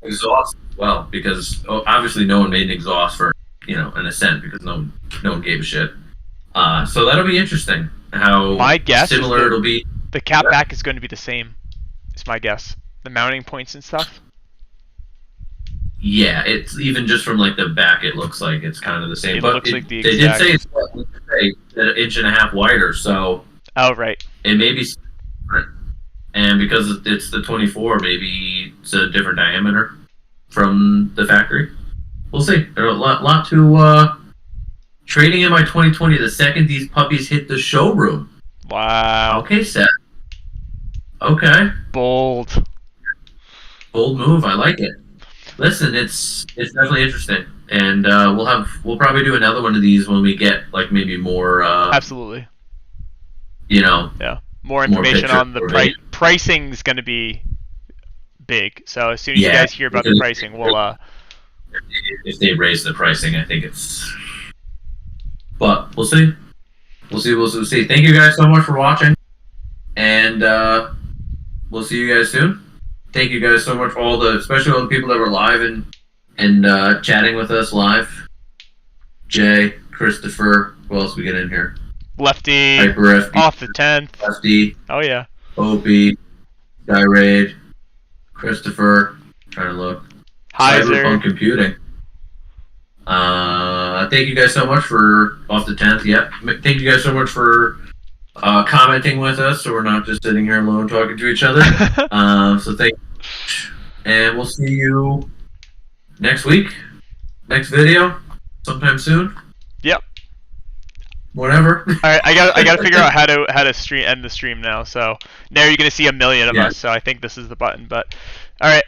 Exhaust as well, because obviously no one made an exhaust for, you know, an Ascent, because no one gave a shit. So that'll be interesting. How my guess similar it'll be. The cap back is going to be the same. Is my guess. The mounting points and stuff. Yeah, it's even just from like the back, it looks like it's kind of the same. It but looks like the they exact... did say it's an inch and a half wider, so. Oh right. It may be different, and because it's the 24, maybe it's a different diameter from the factory. We'll see. There's a lot to trading in my 2020 the second these puppies hit the showroom. Wow. Okay, Seth. Okay. Bold move. I like it. Listen, it's definitely interesting, and we'll probably do another one of these when we get like maybe more. Absolutely. You know. Yeah. More information on the pricing is going to be big. So as soon as you guys hear about the pricing, we'll. If they raise the pricing, I think it's. But we'll see. We'll see. Thank you guys so much for watching, and we'll see you guys soon. Thank you guys so much for especially all the people that were live and chatting with us live. Jay, Christopher, who else we get in here? Lefty, Hyper FP, off the 10th. Lefty. Oh yeah. Opie, Gyraid, Christopher. Trying to look. Heiser. Cyberpunk Computing. Thank you guys so much for off the 10th. Yep. Thank you guys so much for commenting with us, so we're not just sitting here alone talking to each other. So thank you. And we'll see you next week. Next video. Sometime soon. Yep. Whatever. All right, I got to figure out how to end the stream now. So now you're gonna see a million of us. So I think this is the button. But all right.